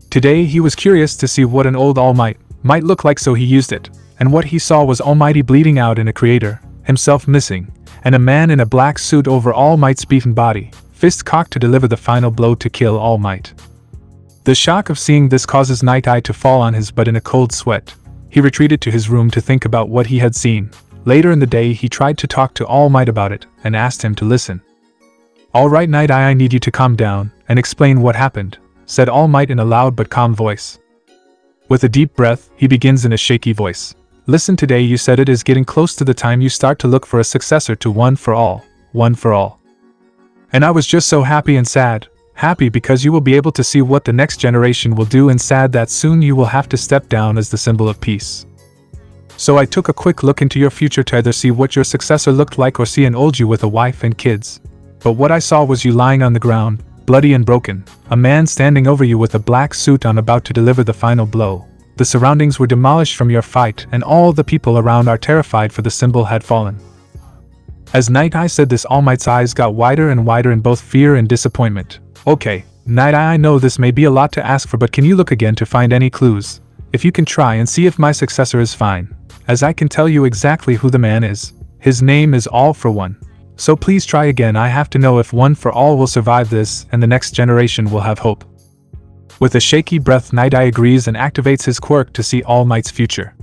Today he was curious to see what an old All Might might look like, so he used it, and what he saw was Almighty bleeding out and a creator, himself missing, and a man in a black suit over All Might's beaten body, fist cocked to deliver the final blow to kill All Might. The shock of seeing this causes Night-Eye to fall on his butt in a cold sweat. He retreated to his room to think about what he had seen. Later in the day he tried to talk to All Might about it, and asked him to listen. "Alright Night-Eye, I need you to calm down, and explain what happened," said All Might in a loud but calm voice. With a deep breath, he begins in a shaky voice. "Listen, today you said it is getting close to the time you start to look for a successor to One for All. And I was just so happy and sad. Happy because you will be able to see what the next generation will do, and sad that soon you will have to step down as the symbol of peace. So I took a quick look into your future to either see what your successor looked like or see an old you with a wife and kids. But what I saw was you lying on the ground, bloody and broken, a man standing over you with a black suit on about to deliver the final blow. The surroundings were demolished from your fight, and all the people around are terrified, for the symbol had fallen." As Night-Eye said this, All Might's eyes got wider and wider in both fear and disappointment. "Okay, Night-Eye, I know this may be a lot to ask for, but can you look again to find any clues? If you can, try and see if my successor is fine. As I can tell you exactly who the man is. His name is All for One. So please try again. I have to know if One for All will survive this, and the next generation will have hope." With a shaky breath, Night-Eye agrees and activates his quirk to see All Might's future.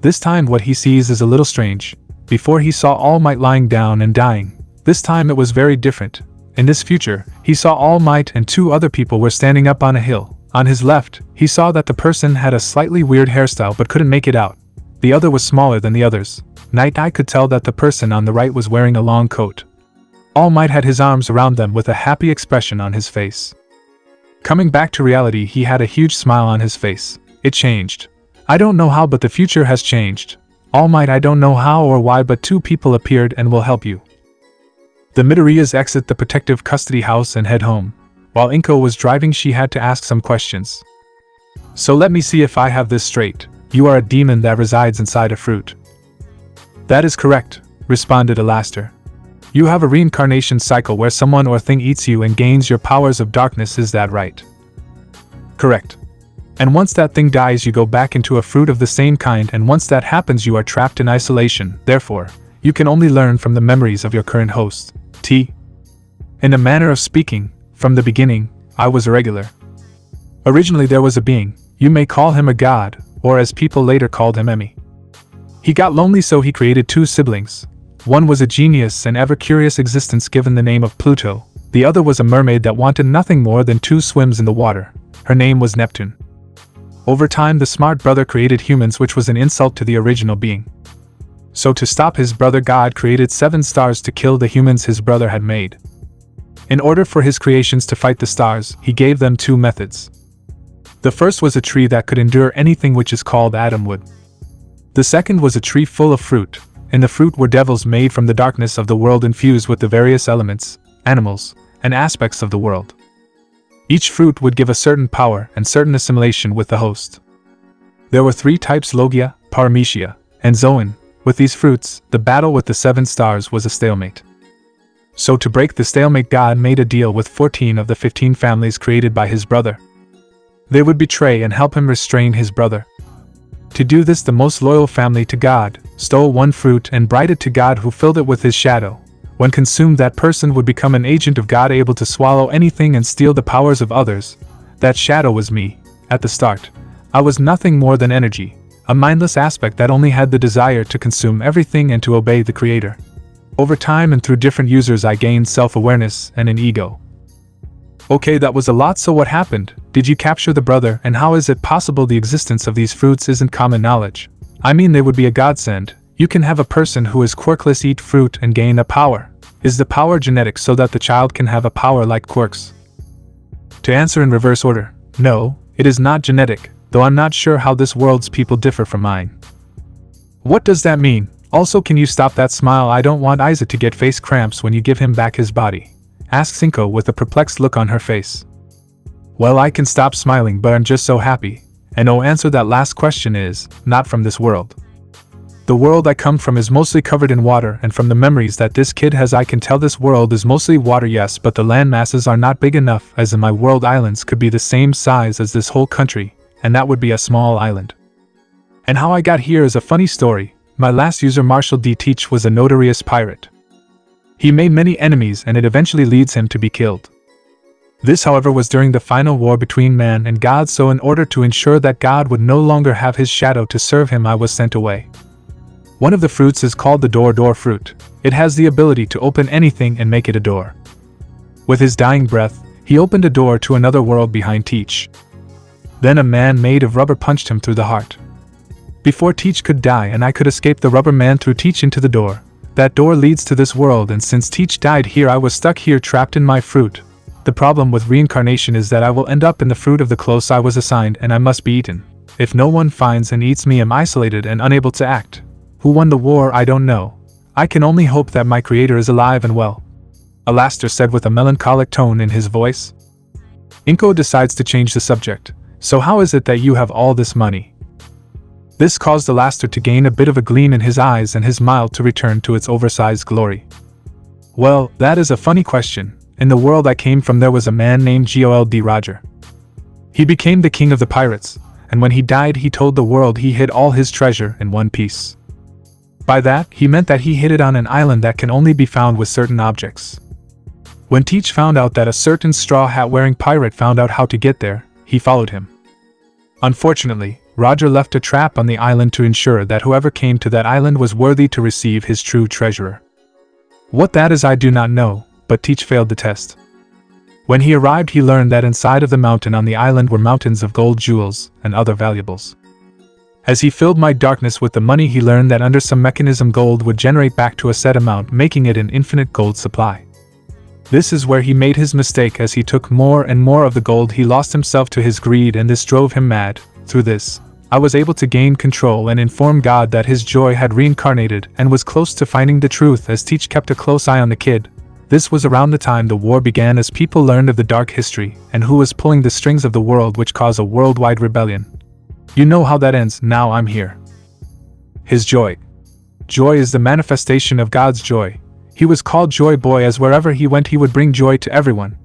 This time what he sees is a little strange. Before he saw All Might lying down and dying. This time it was very different. In this future, he saw All Might and 2 other people were standing up on a hill. On his left, he saw that the person had a slightly weird hairstyle but couldn't make it out. The other was smaller than the others. Night-Eye could tell that the person on the right was wearing a long coat. All Might had his arms around them with a happy expression on his face. Coming back to reality, he had a huge smile on his face. It changed. "I don't know how, but the future has changed. All Might, I don't know how or why, but 2 people appeared and will help you." The Midoriyas exit the protective custody house and head home. While Inko was driving, she had to ask some questions. "So let me see if I have this straight. You are a demon that resides inside a fruit." "That is correct," responded ALASTOR. "You have a reincarnation cycle where someone or thing eats you and gains your powers of darkness, is that right?" "Correct. And once that thing dies, you go back into a fruit of the same kind, and once that happens you are trapped in isolation. Therefore, you can only learn from the memories of your current host. In a manner of speaking, from the beginning, I was irregular. Originally there was a being, you may call him a god, or as people later called him, Emmy. He got lonely, so he created 2 siblings. One was a genius and ever-curious existence given the name of Pluto. The other was a mermaid that wanted nothing more than 2 swims in the water. Her name was Neptune. Over time, the smart brother created humans, which was an insult to the original being. So to stop his brother, God created 7 stars to kill the humans his brother had made. In order for his creations to fight the stars, he gave them 2 methods. The first was a tree that could endure anything, which is called Atomwood. The second was a tree full of fruit. In the fruit were devils made from the darkness of the world, infused with the various elements, animals, and aspects of the world. Each fruit would give a certain power and certain assimilation with the host. There were 3 types: Logia, Paramecia, and Zoan. With these fruits, the battle with the 7 stars was a stalemate. So to break the stalemate, God made a deal with 14 of the 15 families created by his brother. They would betray and help him restrain his brother. To do this, the most loyal family to God stole 1 fruit and brought it to God, who filled it with his shadow. When consumed, that person would become an agent of God, able to swallow anything and steal the powers of others. That shadow was me. At the start, I was nothing more than energy, a mindless aspect that only had the desire to consume everything and to obey the Creator. Over time and through different users, I gained self-awareness and an ego. Okay, that was a lot. So what happened? Did you capture the brother, and how is it possible the existence of these fruits isn't common knowledge? I mean, they would be a godsend. You can have a person who is quirkless eat fruit and gain a power. Is the power genetic so that the child can have a power like quirks? To answer in reverse order, no, it is not genetic, though I'm not sure how this world's people differ from mine. What does that mean? Also, can you stop that smile? I don't want Isaac to get face cramps when you give him back his body, asked Inko with a perplexed look on her face. Well, I can stop smiling, but I'm just so happy. And answer that last question is, not from this world. The world I come from is mostly covered in water, and from the memories that this kid has I can tell this world is mostly water, yes, but the land masses are not big enough, as in my world islands could be the same size as this whole country, and that would be a small island. And how I got here is a funny story. My last user Marshall D. Teach was a notorious pirate. He made many enemies and it eventually leads him to be killed. This, however, was during the final war between man and God, so in order to ensure that God would no longer have his shadow to serve him, I was sent away. One of the fruits is called the door fruit. It has the ability to open anything and make it a door. With his dying breath, he opened a door to another world behind Teach. Then a man made of rubber punched him through the heart. Before Teach could die and I could escape the rubber man threw Teach into the door. That door leads to this world, and since Teach died here I was stuck here trapped in my fruit. The problem with reincarnation is that I will end up in the fruit of the close I was assigned and I must be eaten. If no one finds and eats me, I'm isolated and unable to act. Who won the war? I don't know. I can only hope that my creator is alive and well, ALASTOR said with a melancholic tone in his voice. Inko decides to change the subject. So how is it that you have all this money? This caused ALASTOR to gain a bit of a gleam in his eyes and his smile to return to its oversized glory. Well, that is a funny question. In the world I came from there was a man named Gold Roger. He became the king of the pirates, and when he died he told the world he hid all his treasure in one piece. By that, he meant that he hid it on an island that can only be found with certain objects. When Teach found out that a certain straw hat wearing pirate found out how to get there, he followed him. Unfortunately, Roger left a trap on the island to ensure that whoever came to that island was worthy to receive his true treasure. What that is I do not know, but Teach failed the test. When he arrived he learned that inside of the mountain on the island were mountains of gold, jewels, and other valuables. As he filled my darkness with the money he learned that under some mechanism gold would generate back to a set amount, making it an infinite gold supply. This is where he made his mistake. As he took more and more of the gold he lost himself to his greed and this drove him mad. Through this, I was able to gain control and inform God that his joy had reincarnated and was close to finding the truth as Teach kept a close eye on the kid. This was around the time the war began as people learned of the dark history and who was pulling the strings of the world, which caused a worldwide rebellion. You know how that ends. Now I'm here. His joy. Joy is the manifestation of God's joy. He was called Joy Boy as wherever he went he would bring joy to everyone.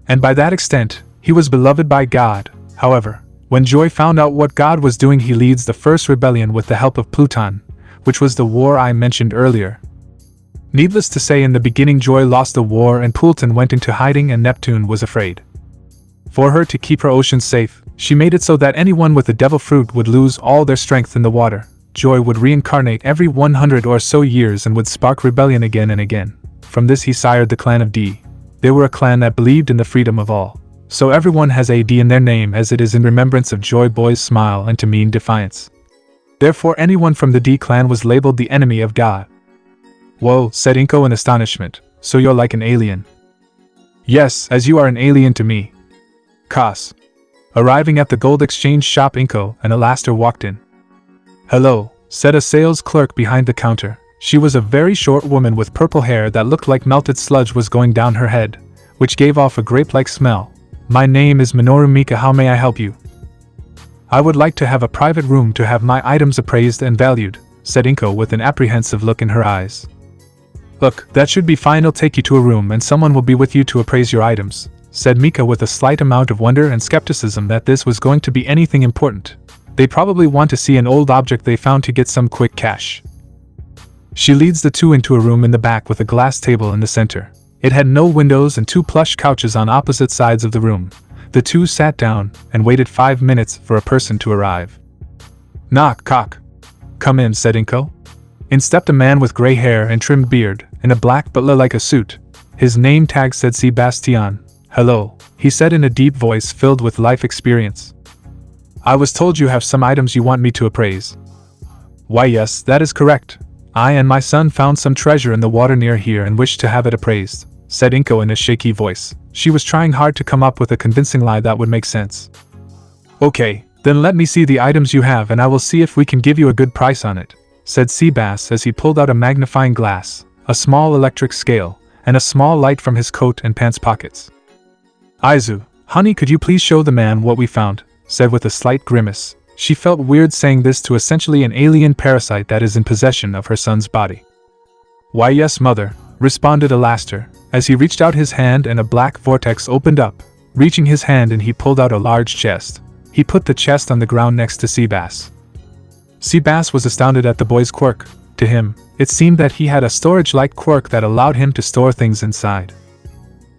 And by that extent, he was beloved by God. However, when Joy found out what God was doing, he leads the first rebellion with the help of Pluton, which was the war I mentioned earlier. Needless to say, in the beginning Joy lost the war and Pluton went into hiding and Neptune was afraid. For her to keep her ocean safe, she made it so that anyone with the devil fruit would lose all their strength in the water. Joy would reincarnate every 100 or so years and would spark rebellion again and again. From this he sired the clan of D. They were a clan that believed in the freedom of all. So everyone has a D in their name, as it is in remembrance of Joy Boy's smile and to mean defiance. Therefore anyone from the D clan was labeled the enemy of God. Whoa, said Inko in astonishment, so you're like an alien? Yes, as you are an alien to me. Cos. Arriving at the gold exchange shop, Inko and ALASTOR walked in. Hello, said a sales clerk behind the counter. She was a very short woman with purple hair that looked like melted sludge was going down her head, which gave off a grape-like smell. My name is Minoru Mika, how may I help you? I would like to have a private room to have my items appraised and valued, said Inko with an apprehensive look in her eyes. Look, that should be fine, I'll take you to a room and someone will be with you to appraise your items, said Mika with a slight amount of wonder and skepticism that this was going to be anything important. They probably want to see an old object they found to get some quick cash. She leads the two into a room in the back with a glass table in the center. It had no windows and two plush couches on opposite sides of the room. The two sat down and waited 5 minutes for a person to arrive. Knock, cock. Come in, said Inko. In stepped a man with gray hair and trimmed beard, in a black butler-like a suit. His name tag said Sebastian. Hello, he said in a deep voice filled with life experience. I was told you have some items you want me to appraise. Why yes, that is correct. I and my son found some treasure in the water near here and wish to have it appraised, said Inko in a shaky voice. She was trying hard to come up with a convincing lie that would make sense. Okay, then let me see the items you have and I will see if we can give you a good price on it, said Seabass as he pulled out a magnifying glass, a small electric scale, and a small light from his coat and pants pockets. Izu, honey, could you please show the man what we found? Said with a slight grimace. She felt weird saying this to essentially an alien parasite that is in possession of her son's body. Why yes, mother, responded ALASTOR, as he reached out his hand and a black vortex opened up. Reaching his hand and he pulled out a large chest. He put the chest on the ground next to Seabass. Seabass was astounded at the boy's quirk. To him, it seemed that he had a storage-like quirk that allowed him to store things inside.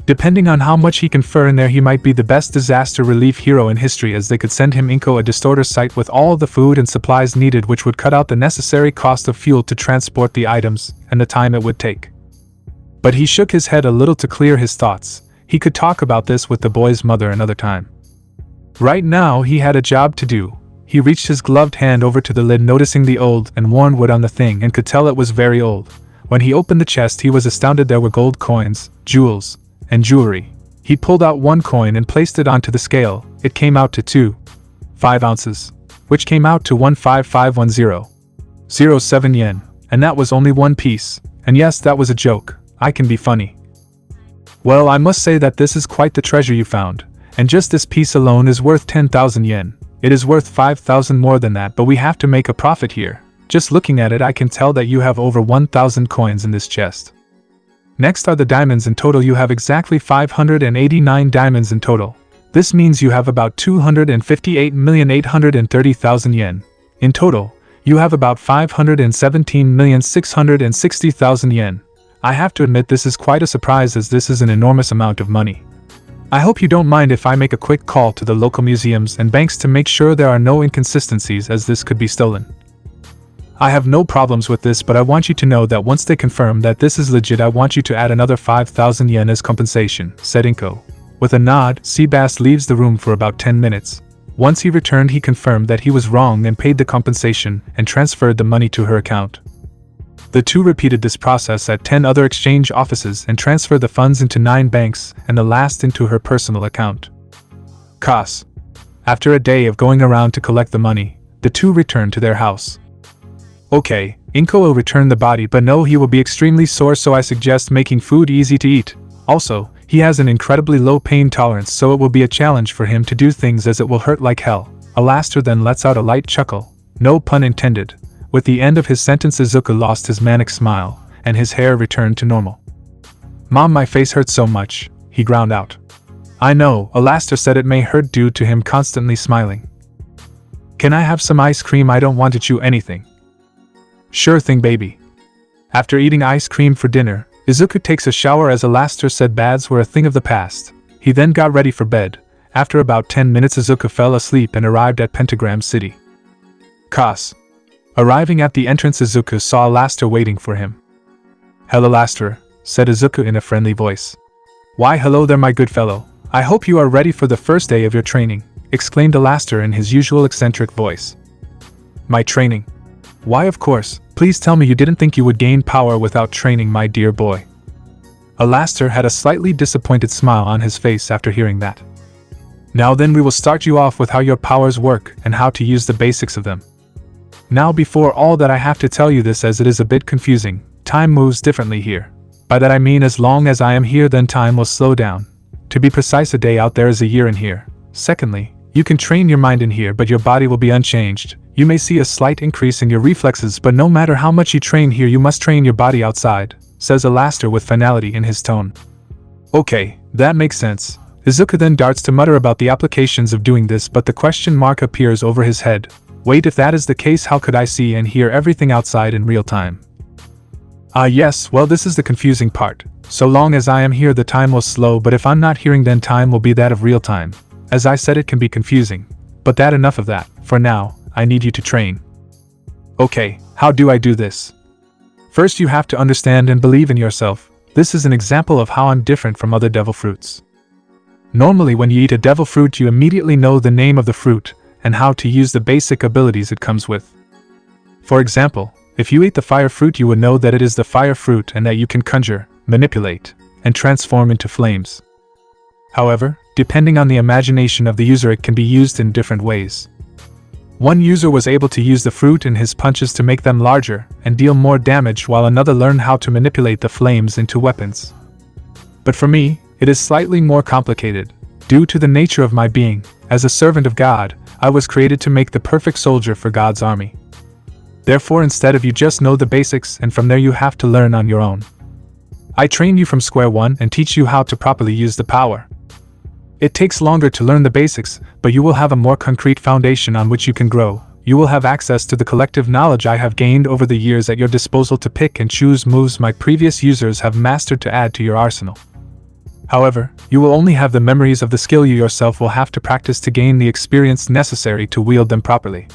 Depending on how much he can fur in there, he might be the best disaster relief hero in history, as they could send him Inko a distorter site with all the food and supplies needed, which would cut out the necessary cost of fuel to transport the items and the time it would take. But he shook his head a little to clear his thoughts. He could talk about this with the boy's mother another time. Right now he had a job to do. He reached his gloved hand over to the lid, noticing the old and worn wood on the thing, and could tell it was very old. When he opened the chest, he was astounded. There were gold coins, jewels, and jewelry. He pulled out one coin and placed it onto the scale. It came out to 2.5 ounces, which came out to 15510.07 yen, and that was only one piece. And yes, that was a joke. I can be funny. Well, I must say that this is quite the treasure you found, and just this piece alone is worth 10,000 yen. It is worth 5,000 more than that, but we have to make a profit here. Just looking at it, I can tell that you have over 1,000 coins in this chest. Next are the diamonds. In total you have exactly 589 diamonds in total. This means you have about 258,830,000 yen. In total, you have about 517,660,000 yen. I have to admit this is quite a surprise, as this is an enormous amount of money. I hope you don't mind if I make a quick call to the local museums and banks to make sure there are no inconsistencies, as this could be stolen. I have no problems with this, but I want you to know that once they confirm that this is legit, I want you to add another 5,000 yen as compensation, said Inko. With a nod, Seabass leaves the room for about 10 minutes. Once he returned, he confirmed that he was wrong and paid the compensation and transferred the money to her account. The two repeated this process at 10 other exchange offices and transferred the funds into 9 banks and the last into her personal account. Kas. After a day of going around to collect the money, the two returned to their house. Okay, Inko will return the body, but no, he will be extremely sore, so I suggest making food easy to eat. Also, he has an incredibly low pain tolerance, so it will be a challenge for him to do things, as it will hurt like hell. ALASTOR then lets out a light chuckle. No pun intended. With the end of his sentence, Izuku lost his manic smile, and his hair returned to normal. Mom, my face hurts so much, he ground out. I know, ALASTOR said. It may hurt due to him constantly smiling. Can I have some ice cream? I don't want to chew anything. Sure thing, baby. After eating ice cream for dinner, Izuku takes a shower, as ALASTOR said baths were a thing of the past. He then got ready for bed. After about 10 minutes, Izuku fell asleep and arrived at Pentagram City. Kas. Arriving at the entrance, Izuku saw ALASTOR waiting for him. Hello, ALASTOR, said Izuku in a friendly voice. Why, hello there, my good fellow. I hope you are ready for the first day of your training, exclaimed ALASTOR in his usual eccentric voice. My training? Why, of course. Please tell me you didn't think you would gain power without training, my dear boy. ALASTOR had a slightly disappointed smile on his face after hearing that. Now then, we will start you off with how your powers work and how to use the basics of them. Now, before all that, I have to tell you this, as it is a bit confusing. Time moves differently here. By that I mean, as long as I am here, then time will slow down. To be precise, a day out there is a year in here. Secondly, you can train your mind in here, but your body will be unchanged. You may see a slight increase in your reflexes, but no matter how much you train here, you must train your body outside, says ALASTOR with finality in his tone. Okay, that makes sense. Izuku then darts to mutter about the applications of doing this, but the question mark appears over his head. Wait, if that is the case, how could I see and hear everything outside in real time? Yes, well, this is the confusing part. So long as I am here, the time will slow, but if I'm not hearing, then time will be that of real time. As I said, it can be confusing. But enough of that. For now, I need you to train. Okay, how do I do this? First, you have to understand and believe in yourself. This is an example of how I'm different from other devil fruits. Normally, when you eat a devil fruit, you immediately know the name of the fruit and how to use the basic abilities it comes with. For example, if you ate the fire fruit, you would know that it is the fire fruit and that you can conjure, manipulate, and transform into flames. However, depending on the imagination of the user, it can be used in different ways. One user was able to use the fruit in his punches to make them larger and deal more damage, while another learned how to manipulate the flames into weapons. But for me, it is slightly more complicated. Due to the nature of my being, as a servant of God, I was created to make the perfect soldier for God's army. Therefore, instead of you just know the basics and from there you have to learn on your own. I train you from square one and teach you how to properly use the power. It takes longer to learn the basics, but you will have a more concrete foundation on which you can grow. You will have access to the collective knowledge I have gained over the years at your disposal to pick and choose moves my previous users have mastered to add to your arsenal. However, you will only have the memories of the skill. You yourself will have to practice to gain the experience necessary to wield them properly.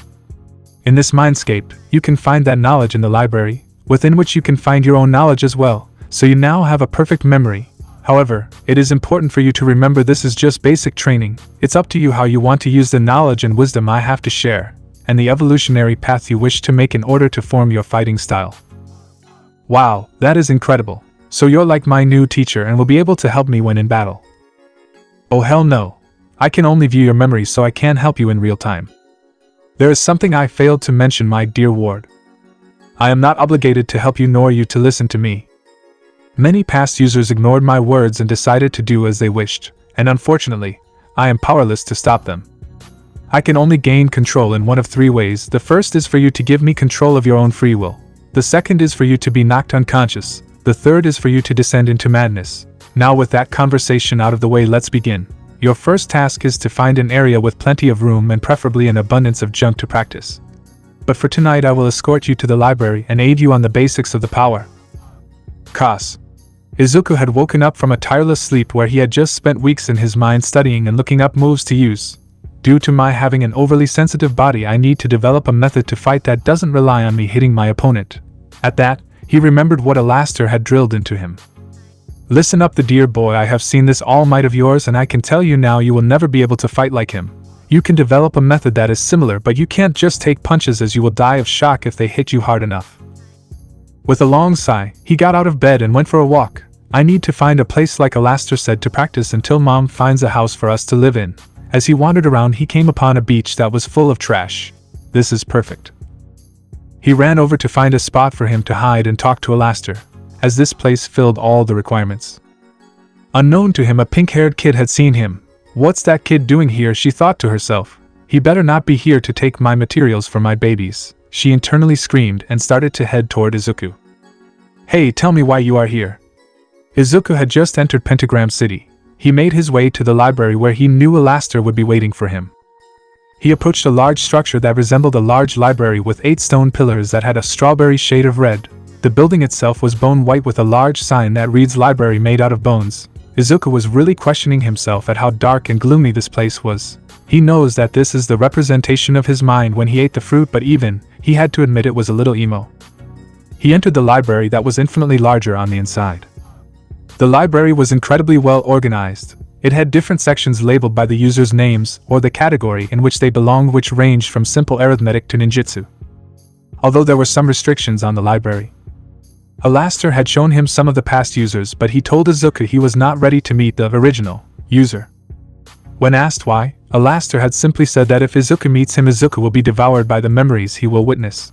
In this mindscape, you can find that knowledge in the library, within which you can find your own knowledge as well, so you now have a perfect memory. However, it is important for you to remember this is just basic training. It's up to you how you want to use the knowledge and wisdom I have to share, and the evolutionary path you wish to make in order to form your fighting style. Wow, that is incredible. So you're like my new teacher and will be able to help me when in battle. Oh hell no. I can only view your memories, so I can't help you in real time. There is something I failed to mention, my dear ward. I am not obligated to help you nor you to listen to me. Many past users ignored my words and decided to do as they wished, and unfortunately, I am powerless to stop them. I can only gain control in one of three ways. The first is for you to give me control of your own free will. The second is for you to be knocked unconscious. The third is for you to descend into madness. Now, with that conversation out of the way, let's begin. Your first task is to find an area with plenty of room and preferably an abundance of junk to practice. But for tonight I will escort you to the library and aid you on the basics of the power. Cos. Izuku had woken up from a tireless sleep where he had just spent weeks in his mind studying and looking up moves to use. Due to my having an overly sensitive body, I need to develop a method to fight that doesn't rely on me hitting my opponent. At that, he remembered what ALASTOR had drilled into him. Listen up, the dear boy, I have seen this all might of yours and I can tell you now you will never be able to fight like him. You can develop a method that is similar, but you can't just take punches, as you will die of shock if they hit you hard enough. With a long sigh, he got out of bed and went for a walk. I need to find a place, like ALASTOR said, to practice until Mom finds a house for us to live in. As he wandered around, he came upon a beach that was full of trash. This is perfect. He ran over to find a spot for him to hide and talk to ALASTOR, as this place filled all the requirements. Unknown to him, a pink-haired kid had seen him. What's that kid doing here, she thought to herself. He better not be here to take my materials for my babies, she internally screamed and started to head toward Izuku. Hey, tell me why you are here. Izuku had just entered Pentagram City. He made his way to the library where he knew ALASTOR would be waiting for him. He approached a large structure that resembled a large library with 8 stone pillars that had a strawberry shade of red. The building itself was bone white with a large sign that reads "Library made out of bones." Izuku was really questioning himself at how dark and gloomy this place was. He knows that this is the representation of his mind when he ate the fruit, but even, he had to admit it was a little emo. He entered the library that was infinitely larger on the inside. The library was incredibly well organized. It had different sections labeled by the users' names or the category in which they belonged, which ranged from simple arithmetic to ninjutsu. Although there were some restrictions on the library. ALASTOR had shown him some of the past users, but he told Izuku he was not ready to meet the original user. When asked why, ALASTOR had simply said that if Izuku meets him, Izuku will be devoured by the memories he will witness.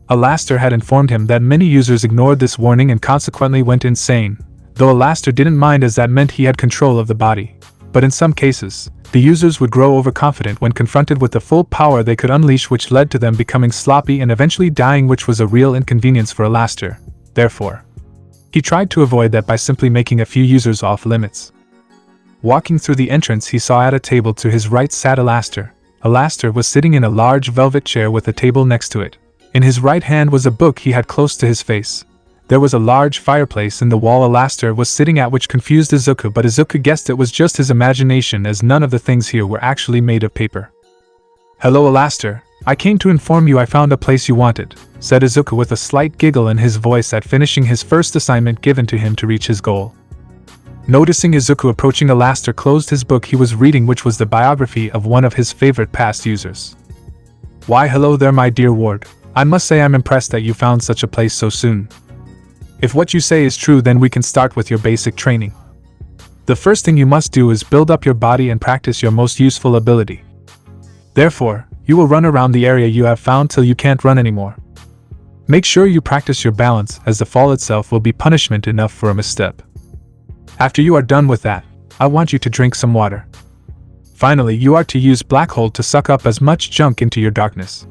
ALASTOR had informed him that many users ignored this warning and consequently went insane, though ALASTOR didn't mind, as that meant he had control of the body. But in some cases, the users would grow overconfident when confronted with the full power they could unleash, which led to them becoming sloppy and eventually dying, which was a real inconvenience for ALASTOR. Therefore, he tried to avoid that by simply making a few users off limits. Walking through the entrance, he saw at a table to his right sat ALASTOR. ALASTOR was sitting in a large velvet chair with a table next to it. In his right hand was a book he had close to his face. There was a large fireplace in the wall ALASTOR was sitting at, which confused Izuku, but Izuku guessed it was just his imagination, as none of the things here were actually made of paper. Hello ALASTOR, I came to inform you I found a place you wanted, said Izuku with a slight giggle in his voice at finishing his first assignment given to him to reach his goal. Noticing Izuku approaching, ALASTOR closed his book he was reading, which was the biography of one of his favorite past users. Why hello there, my dear ward. I must say I'm impressed that you found such a place so soon. If what you say is true, then we can start with your basic training. The first thing you must do is build up your body and practice your most useful ability. Therefore, You will run around the area you have found till you can't run anymore. Make sure you practice your balance, as the fall itself will be punishment enough for a misstep. After you are done with that, I want you to drink some water. Finally, you are to use black hole to suck up as much junk into your darkness.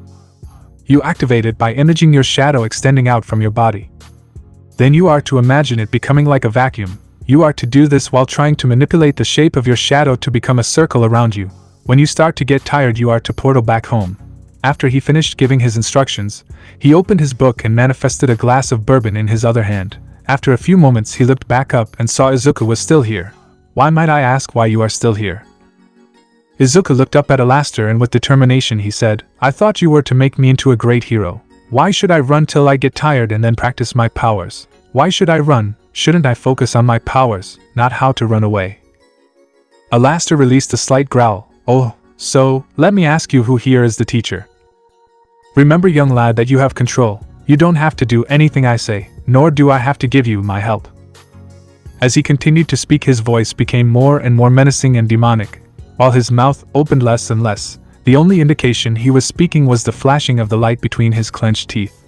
You activate it by imaging your shadow extending out from your body. Then you are to imagine it becoming like a vacuum. You are to do this while trying to manipulate the shape of your shadow to become a circle around you. When you start to get tired, you are to portal back home. After he finished giving his instructions, he opened his book and manifested a glass of bourbon in his other hand. After a few moments he looked back up and saw Izuku was still here. Why might I ask why you are still here? Izuku looked up at ALASTOR and with determination he said, I thought you were to make me into a great hero. Why should I run till I get tired and then practice my powers? Why should I run? Shouldn't I focus on my powers, not how to run away? ALASTOR released a slight growl. Oh, so, let me ask you, who here is the teacher? Remember, young lad, that you have control. You don't have to do anything I say, nor do I have to give you my help. As he continued to speak, his voice became more and more menacing and demonic, while his mouth opened less and less. The only indication he was speaking was the flashing of the light between his clenched teeth.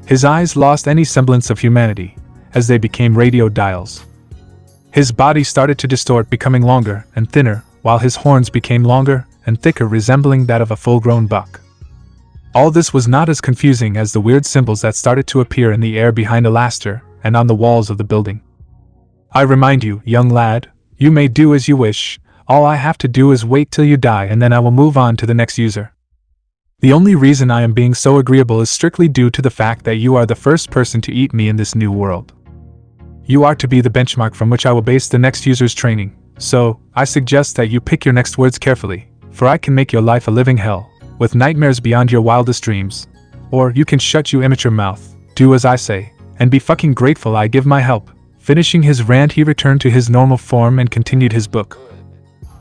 His eyes lost any semblance of humanity, as they became radio dials. His body started to distort, becoming longer and thinner, while his horns became longer and thicker, resembling that of a full-grown buck. All this was not as confusing as the weird symbols that started to appear in the air behind ALASTOR and on the walls of the building. I remind you, young lad, you may do as you wish. All I have to do is wait till you die, and then I will move on to the next user. The only reason I am being so agreeable is strictly due to the fact that you are the first person to eat me in this new world. You are to be the benchmark from which I will base the next user's training, so I suggest that you pick your next words carefully, for I can make your life a living hell, with nightmares beyond your wildest dreams. Or you can shut your immature mouth, do as I say, and be fucking grateful I give my help. Finishing his rant, he returned to his normal form and continued his book.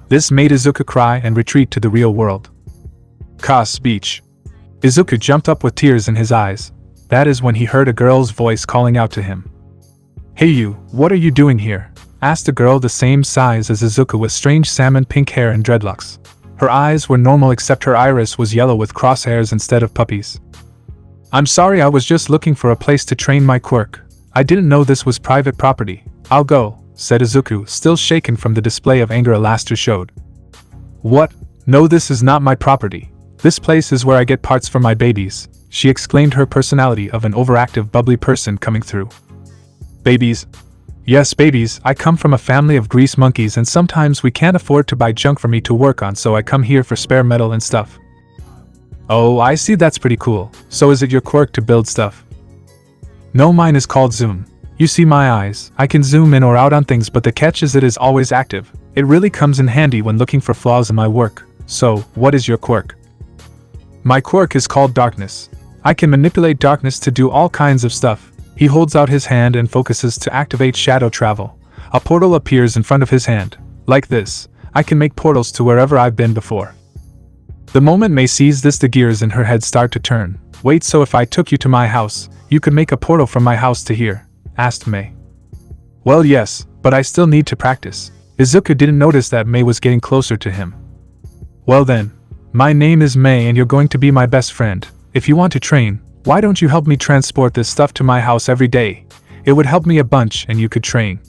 This made Izuku cry and retreat to the real world. Ka's beach. Izuku jumped up with tears in his eyes. That is when he heard a girl's voice calling out to him. Hey you, what are you doing here? Asked a girl the same size as Izuku with strange salmon pink hair and dreadlocks. Her eyes were normal except her iris was yellow with crosshairs instead of puppies. I'm sorry, I was just looking for a place to train my quirk. I didn't know this was private property. I'll go, said Izuku, still shaken from the display of anger ALASTOR showed. What? No, this is not my property. This place is where I get parts for my babies, she exclaimed, her personality of an overactive bubbly person coming through. Babies? Yes, babies. I come from a family of grease monkeys and sometimes we can't afford to buy junk for me to work on, so I come here for spare metal and stuff. Oh, I see, that's pretty cool. So is it your quirk to build stuff? No, mine is called zoom. You see my eyes, I can zoom in or out on things, but the catch is it is always active. It really comes in handy when looking for flaws in my work. So, what is your quirk? My quirk is called darkness. I can manipulate darkness to do all kinds of stuff. He holds out his hand and focuses to activate shadow travel. A portal appears in front of his hand. Like this, I can make portals to wherever I've been before. The moment May sees this, the gears in her head start to turn. Wait, so if I took you to my house, you could make a portal from my house to here? Asked May. Well, yes, but I still need to practice. Izuku didn't notice that May was getting closer to him. Well then, my name is May and you're going to be my best friend. If you want to train, why don't you help me transport this stuff to my house every day? It would help me a bunch and you could train.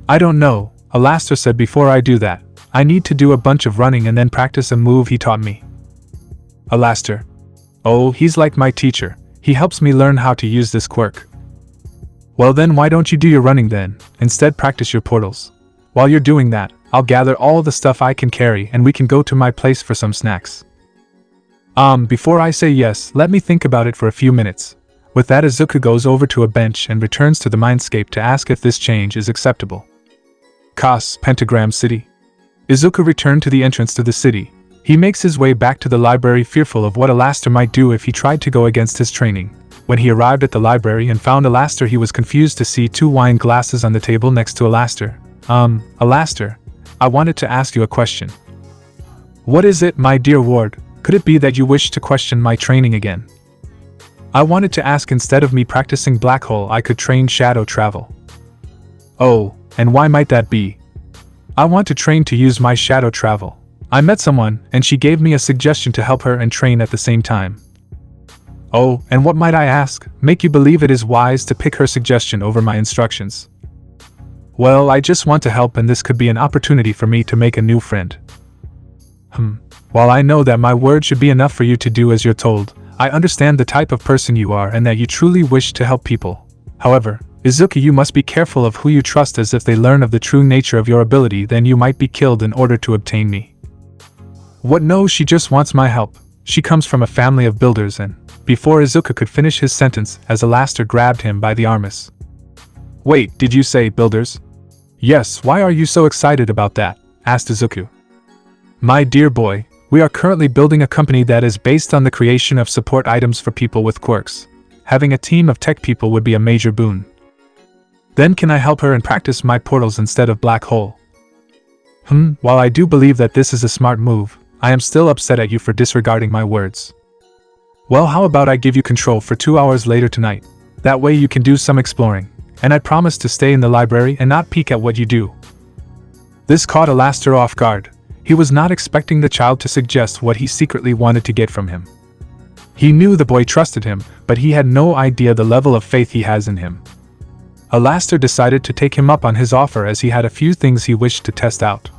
I don't know, ALASTOR said. Before I do that, I need to do a bunch of running and then practice a move he taught me. ALASTOR. Oh, he's like my teacher. He helps me learn how to use this quirk. Well then, why don't you do your running then? Instead, practice your portals. While you're doing that, I'll gather all the stuff I can carry and we can go to my place for some snacks. Before I say yes, let me think about it for a few minutes. With that, Izuku goes over to a bench and returns to the mindscape to ask if this change is acceptable. Ka's Pentagram City. Izuku returned to the entrance to the city. He makes his way back to the library, fearful of what ALASTOR might do if he tried to go against his training. When he arrived at the library and found ALASTOR, he was confused to see 2 wine glasses on the table next to ALASTOR. ALASTOR, I wanted to ask you a question. What is it, my dear ward? Could it be that you wish to question my training again? I wanted to ask, instead of me practicing black hole, I could train shadow travel. Oh, and why might that be? I want to train to use my shadow travel. I met someone, and she gave me a suggestion to help her and train at the same time. Oh, and what might I ask, make you believe it is wise to pick her suggestion over my instructions? Well, I just want to help, and this could be an opportunity for me to make a new friend. While I know that my word should be enough for you to do as you're told, I understand the type of person you are and that you truly wish to help people. However, Izuku, you must be careful of who you trust, as if they learn of the true nature of your ability, then you might be killed in order to obtain me. What? No, she just wants my help. She comes from a family of builders, and before Izuku could finish his sentence, as ALASTOR grabbed him by the arms. Wait, did you say builders? Yes, why are you so excited about that? Asked Izuku. My dear boy, we are currently building a company that is based on the creation of support items for people with quirks. Having a team of tech people would be a major boon. Then can I help her and practice my portals instead of black hole? While I do believe that this is a smart move, I am still upset at you for disregarding my words. Well, how about I give you control for 2 hours later tonight? That way you can do some exploring, and I promise to stay in the library and not peek at what you do. This caught ALASTOR off guard. He was not expecting the child to suggest what he secretly wanted to get from him. He knew the boy trusted him, but he had no idea the level of faith he has in him. ALASTOR decided to take him up on his offer, as he had a few things he wished to test out.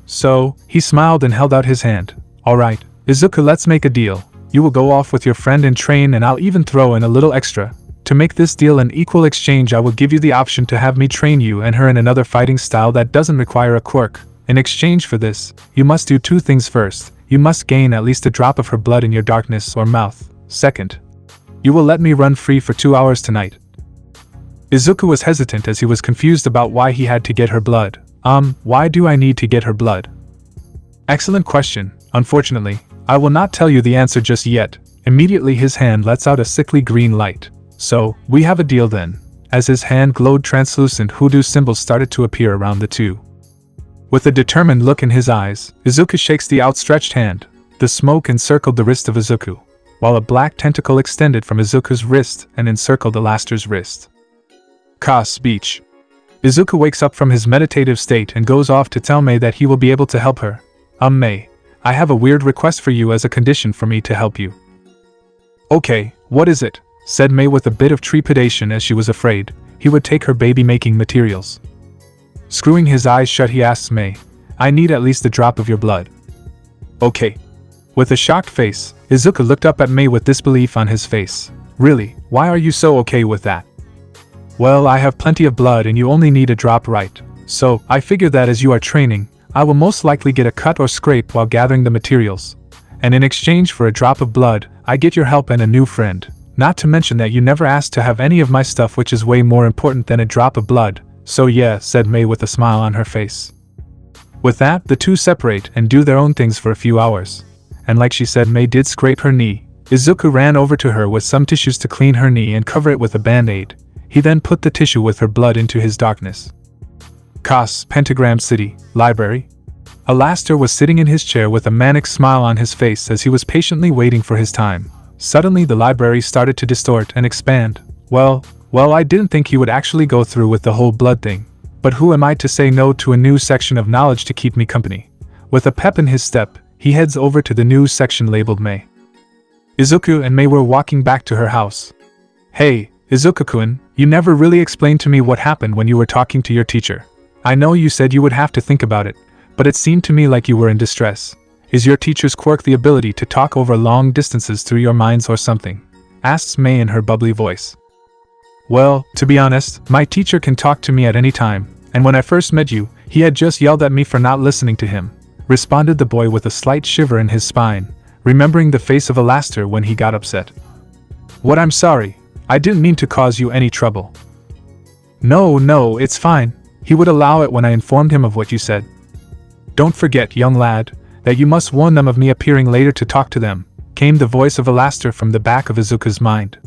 So, he smiled and held out his hand. Alright, Izuku, let's make a deal. You will go off with your friend and train, and I'll even throw in a little extra. To make this deal an equal exchange, I will give you the option to have me train you and her in another fighting style that doesn't require a quirk. In exchange for this, you must do 2 things. First, you must gain at least a drop of her blood in your darkness or mouth. Second, you will let me run free for 2 hours tonight. Izuku was hesitant, as he was confused about why he had to get her blood. Why do I need to get her blood? Excellent question. Unfortunately, I will not tell you the answer just yet. Immediately his hand lets out a sickly green light. So, we have a deal then. As his hand glowed, translucent hoodoo symbols started to appear around the two. With a determined look in his eyes, Izuku shakes the outstretched hand. The smoke encircled the wrist of Izuku, while a black tentacle extended from Izuku's wrist and encircled ALASTOR's wrist. Speech. Izuku wakes up from his meditative state and goes off to tell Mei that he will be able to help her. Mei, I have a weird request for you as a condition for me to help you. Okay, what is it? Said Mei with a bit of trepidation, as she was afraid he would take her baby-making materials. Screwing his eyes shut, he asks Mei, I need at least a drop of your blood. Okay. With a shocked face, Izuku looked up at Mei with disbelief on his face. Really, why are you so okay with that? Well, I have plenty of blood and you only need a drop, right? So, I figure that as you are training, I will most likely get a cut or scrape while gathering the materials. And in exchange for a drop of blood, I get your help and a new friend. Not to mention that you never asked to have any of my stuff, which is way more important than a drop of blood. So yeah, said Mei with a smile on her face. With that, the two separate and do their own things for a few hours. And like she said, Mei did scrape her knee. Izuku ran over to her with some tissues to clean her knee and cover it with a band-aid. He then put the tissue with her blood into his darkness. Pentagram City, Library. ALASTOR was sitting in his chair with a manic smile on his face as he was patiently waiting for his time. Suddenly the library started to distort and expand. Well, I didn't think he would actually go through with the whole blood thing. But who am I to say no to a new section of knowledge to keep me company? With a pep in his step, he heads over to the new section labeled Mei. Izuku and Mei were walking back to her house. Hey, Izuku-kun, you never really explained to me what happened when you were talking to your teacher. I know you said you would have to think about it, but it seemed to me like you were in distress. Is your teacher's quirk the ability to talk over long distances through your minds or something? Asks Mei in her bubbly voice. Well, to be honest, my teacher can talk to me at any time, and when I first met you, he had just yelled at me for not listening to him, responded the boy with a slight shiver in his spine, remembering the face of ALASTOR when he got upset. What? I'm sorry. I didn't mean to cause you any trouble. No, it's fine. He would allow it when I informed him of what you said. Don't forget, young lad, that you must warn them of me appearing later to talk to them, came the voice of ALASTOR from the back of Izuku's mind.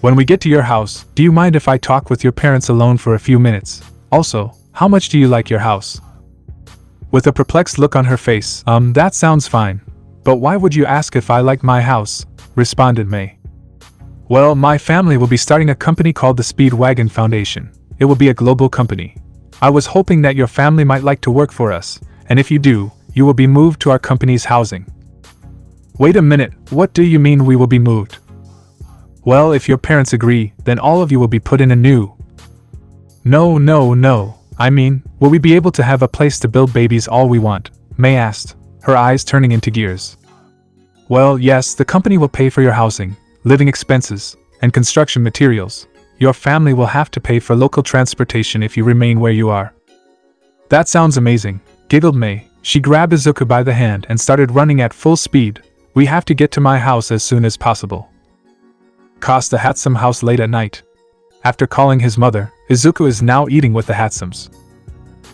When we get to your house, do you mind if I talk with your parents alone for a few minutes? Also, how much do you like your house? With a perplexed look on her face, that sounds fine. But why would you ask if I like my house? Responded Mei. Well, my family will be starting a company called the Speedwagon Foundation. It will be a global company. I was hoping that your family might like to work for us, and if you do, you will be moved to our company's housing. Wait a minute, what do you mean we will be moved? Well, if your parents agree, then all of you will be put in a new. No. I mean, will we be able to have a place to build babies all we want? May asked, her eyes turning into gears. Well, yes, the company will pay for your housing, living expenses, and construction materials. Your family will have to pay for local transportation if you remain where you are. That sounds amazing, giggled May. She grabbed Izuku by the hand and started running at full speed. We have to get to my house as soon as possible. Costa had some house late at night. After calling his mother, Izuku is now eating with the Hatsums.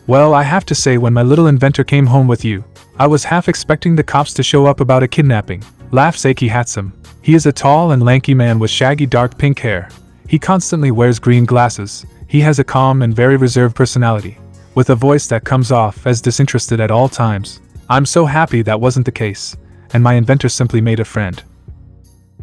Well, I have to say, when my little inventor came home with you, I was half expecting the cops to show up about a kidnapping, laughed Seiki Hatsum. He is a tall and lanky man with shaggy dark pink hair. He constantly wears green glasses. He has a calm and very reserved personality, with a voice that comes off as disinterested at all times. I'm so happy that wasn't the case, and my inventor simply made a friend.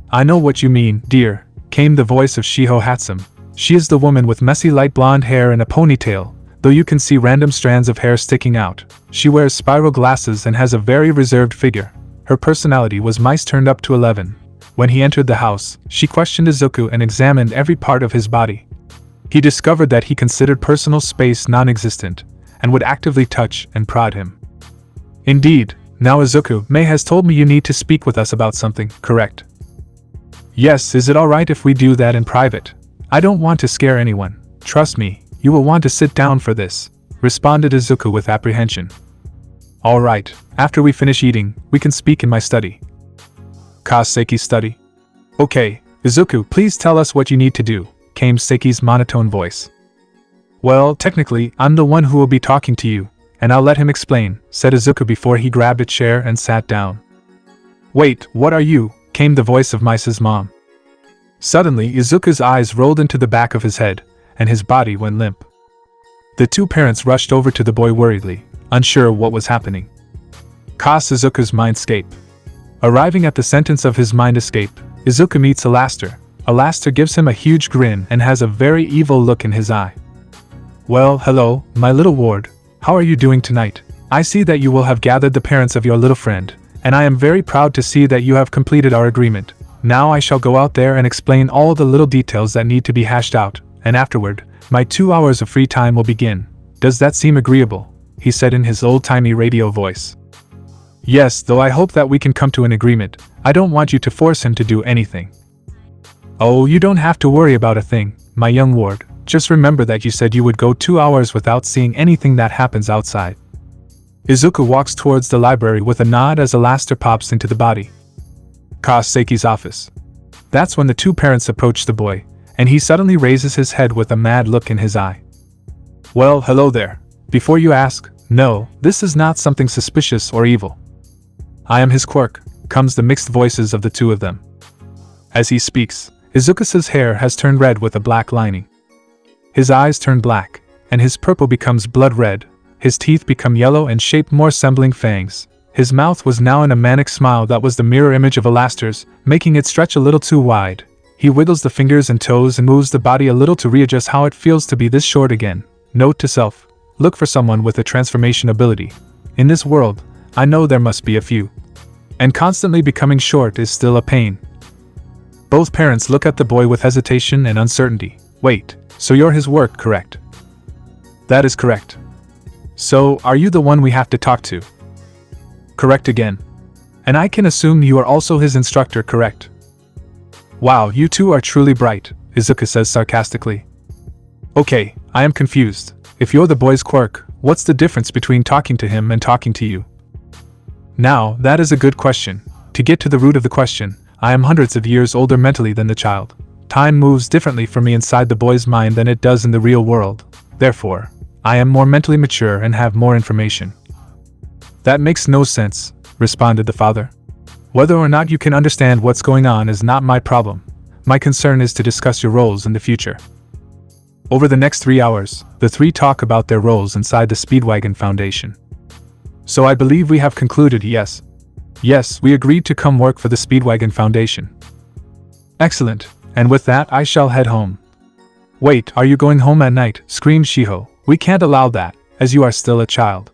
I know what you mean, dear, came the voice of Shiho Hatsum. She is the woman with messy light blonde hair and a ponytail, though you can see random strands of hair sticking out. She wears spiral glasses and has a very reserved figure. Her personality was mice turned up to 11. When he entered the house, she questioned Izuku and examined every part of his body. He discovered that he considered personal space non-existent, and would actively touch and prod him. Indeed, now Izuku, May has told me you need to speak with us about something, correct? Yes, is it alright if we do that in private? I don't want to scare anyone. Trust me, you will want to sit down for this, responded Izuku with apprehension. Alright, after we finish eating, we can speak in my study. Seiki's study? Okay, Izuku, please tell us what you need to do, came Seiki's monotone voice. Well, technically, I'm the one who will be talking to you, and I'll let him explain, said Izuku before he grabbed a chair and sat down. Wait, what are you? Came the voice of Mice's mom. Suddenly, Izuku's eyes rolled into the back of his head, and his body went limp. The two parents rushed over to the boy worriedly, unsure what was happening. Izuku's mindscape. Arriving at the sentence of his mind escape, Izuku meets ALASTOR. ALASTOR gives him a huge grin and has a very evil look in his eye. Well, hello, my little ward. How are you doing tonight? I see that you will have gathered the parents of your little friend, and I am very proud to see that you have completed our agreement. Now I shall go out there and explain all the little details that need to be hashed out, and afterward, my 2 hours of free time will begin. Does that seem agreeable? He said in his old-timey radio voice. Yes, though I hope that we can come to an agreement. I don't want you to force him to do anything. Oh, you don't have to worry about a thing, my young ward. Just remember that you said you would go 2 hours without seeing anything that happens outside. Izuku walks towards the library with a nod as ALASTOR pops into the body. Seiki's office. That's when the two parents approach the boy, and he suddenly raises his head with a mad look in his eye. Well, hello there. Before you ask, no, this is not something suspicious or evil. I am his quirk, comes the mixed voices of the two of them. As he speaks, Izuku's hair has turned red with a black lining. His eyes turn black, and his purple becomes blood red. His teeth become yellow and shape more resembling fangs. His mouth was now in a manic smile that was the mirror image of ALASTOR's, making it stretch a little too wide. He wiggles the fingers and toes and moves the body a little to readjust how it feels to be this short again. Note to self, look for someone with a transformation ability. In this world, I know there must be a few. And constantly becoming short is still a pain. Both parents look at the boy with hesitation and uncertainty. Wait, so you're his work, correct? That is correct. So, are you the one we have to talk to? Correct again. And I can assume you are also his instructor, correct? Wow, you two are truly bright, Izuku says sarcastically. Okay, I am confused. If you're the boy's quirk, what's the difference between talking to him and talking to you? Now, that is a good question. To get to the root of the question, I am hundreds of years older mentally than the child. Time moves differently for me inside the boy's mind than it does in the real world. Therefore, I am more mentally mature and have more information. That makes no sense, responded the father. Whether or not you can understand what's going on is not my problem. My concern is to discuss your roles in the future. Over the next 3 hours, the three talk about their roles inside the Speedwagon Foundation. So I believe we have concluded, yes. Yes, we agreed to come work for the Speedwagon Foundation. Excellent, and with that I shall head home. Wait, are you going home at night? Screamed Shiho. We can't allow that, as you are still a child.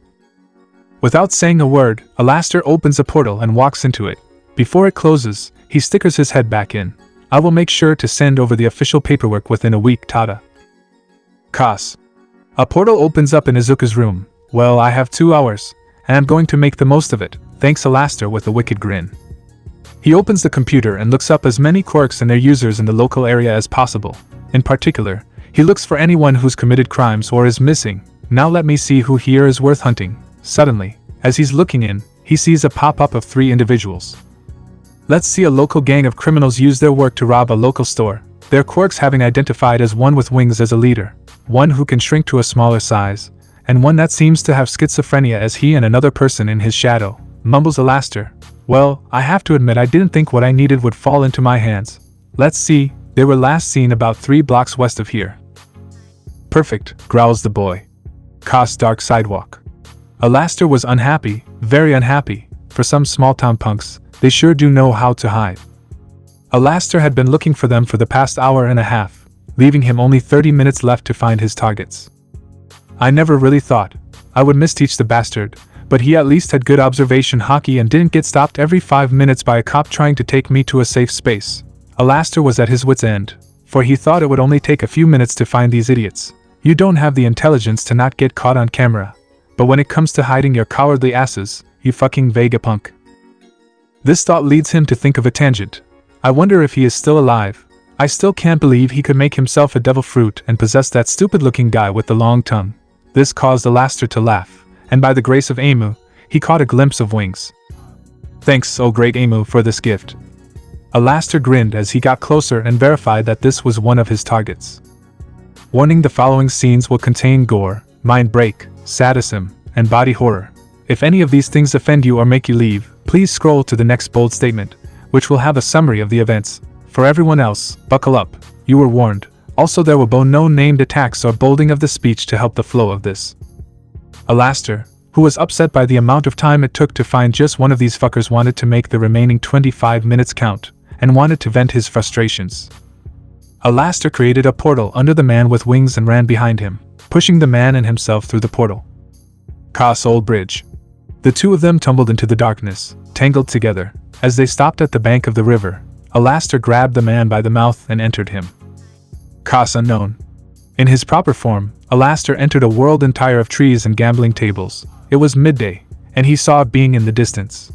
Without saying a word, ALASTOR opens a portal and walks into it. Before it closes, he stickers his head back in. I will make sure to send over the official paperwork within a week, Tada. Kas. A portal opens up in Izuku's room. Well, I have 2 hours, and I'm going to make the most of it, thanks ALASTOR with a wicked grin. He opens the computer and looks up as many quirks and their users in the local area as possible. In particular, he looks for anyone who's committed crimes or is missing. Now let me see who here is worth hunting. Suddenly, as he's looking in, he sees a pop-up of 3 individuals. Let's see a local gang of criminals use their work to rob a local store, their quirks having identified as one with wings as a leader, one who can shrink to a smaller size, and one that seems to have schizophrenia as he and another person in his shadow, mumbles ALASTOR. Well, I have to admit I didn't think what I needed would fall into my hands. Let's see, they were last seen about 3 blocks west of here. Perfect, growls the boy. Kas dark sidewalk. ALASTOR was unhappy, very unhappy. For some small-town punks, they sure do know how to hide. ALASTOR had been looking for them for the past hour and a half, leaving him only 30 minutes left to find his targets. I never really thought I would misteach the bastard, but he at least had good observation hockey and didn't get stopped every 5 minutes by a cop trying to take me to a safe space. ALASTOR was at his wit's end, for he thought it would only take a few minutes to find these idiots. You don't have the intelligence to not get caught on camera, but when it comes to hiding your cowardly asses, you fucking Vegapunk. This thought leads him to think of a tangent. I wonder if he is still alive. I still can't believe he could make himself a devil fruit and possess that stupid-looking guy with the long tongue. This caused ALASTOR to laugh, and by the grace of Amu, he caught a glimpse of wings. Thanks, oh great Amu, for this gift. ALASTOR grinned as he got closer and verified that this was one of his targets. Warning: the following scenes will contain gore, mind break, sadism, and body horror. If any of these things offend you or make you leave, please scroll to the next bold statement, which will have a summary of the events. For everyone else, buckle up, you were warned. Also there will be no named attacks or bolding of the speech to help the flow of this. ALASTOR, who was upset by the amount of time it took to find just one of these fuckers, wanted to make the remaining 25 minutes count, and wanted to vent his frustrations. ALASTOR created a portal under the man with wings and ran behind him, pushing the man and himself through the portal. Kas Old Bridge. The 2 of them tumbled into the darkness, tangled together. As they stopped at the bank of the river, ALASTOR grabbed the man by the mouth and entered him. Kas Unknown. In his proper form, ALASTOR entered a world entire of trees and gambling tables. It was midday, and he saw a being in the distance.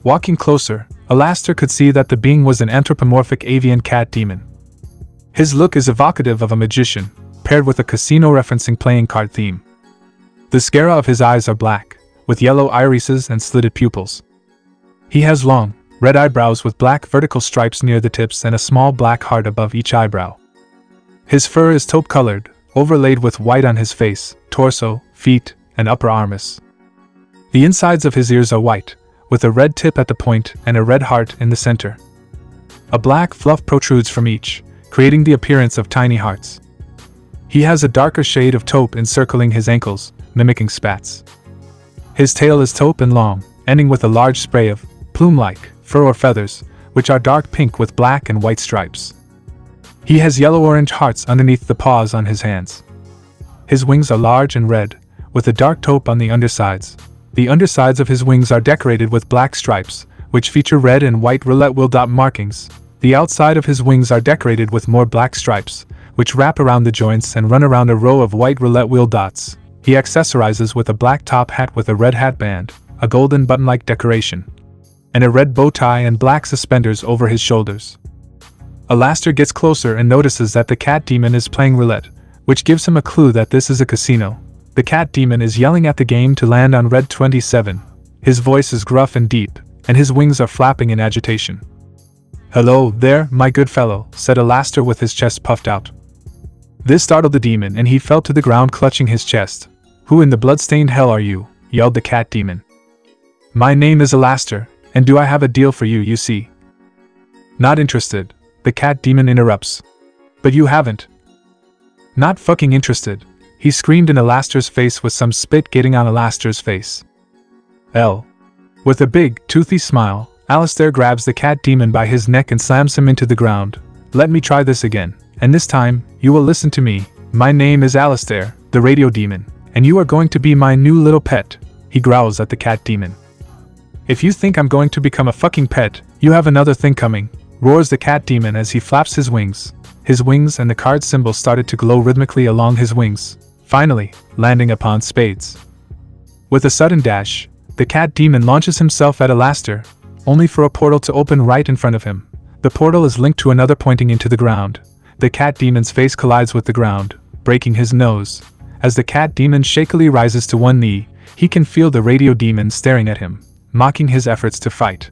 Walking closer, ALASTOR could see that the being was an anthropomorphic avian cat demon. His look is evocative of a magician, paired with a casino-referencing playing card theme. The sclera of his eyes are black, with yellow irises and slitted pupils. He has long, red eyebrows with black vertical stripes near the tips and a small black heart above each eyebrow. His fur is taupe-colored, overlaid with white on his face, torso, feet, and upper arms. The insides of his ears are white, with a red tip at the point and a red heart in the center. A black fluff protrudes from each, creating the appearance of tiny hearts. He has a darker shade of taupe encircling his ankles, mimicking spats. His tail is taupe and long, ending with a large spray of plume-like fur or feathers, which are dark pink with black and white stripes. He has yellow-orange hearts underneath the paws on his hands. His wings are large and red, with a dark taupe on the undersides. The undersides of his wings are decorated with black stripes, which feature red and white roulette wheel dot markings. The outside of his wings are decorated with more black stripes, which wrap around the joints and run around a row of white roulette wheel dots. He accessorizes with a black top hat with a red hat band, a golden button-like decoration, and a red bow tie and black suspenders over his shoulders. ALASTOR gets closer and notices that the cat demon is playing roulette, which gives him a clue that this is a casino. The cat demon is yelling at the game to land on red 27. His voice is gruff and deep, and his wings are flapping in agitation. "Hello there, my good fellow," said ALASTOR with his chest puffed out. This startled the demon and he fell to the ground clutching his chest. "Who in the blood-stained hell are you?" yelled the cat demon. "My name is ALASTOR, and do I have a deal for you, you see?" "Not interested," the cat demon interrupts. "But you haven't." "Not fucking interested," he screamed in ALASTOR's face with some spit getting on ALASTOR's face. L. With a big, toothy smile, ALASTOR grabs the cat demon by his neck and slams him into the ground. "Let me try this again, and this time, you will listen to me. My name is ALASTOR, the radio demon, and you are going to be my new little pet." he growls at the cat demon. If you think I'm going to become a fucking pet, you have another thing coming, roars the cat demon as he flaps his wings. His wings and the card symbol started to glow rhythmically along his wings, finally landing upon spades. With a sudden dash, the cat demon launches himself at ALASTOR, only for a portal to open right in front of him. The portal is linked to another pointing into the ground. The cat demon's face collides with the ground, breaking his nose. As the cat demon shakily rises to one knee, he can feel the radio demon staring at him, mocking his efforts to fight.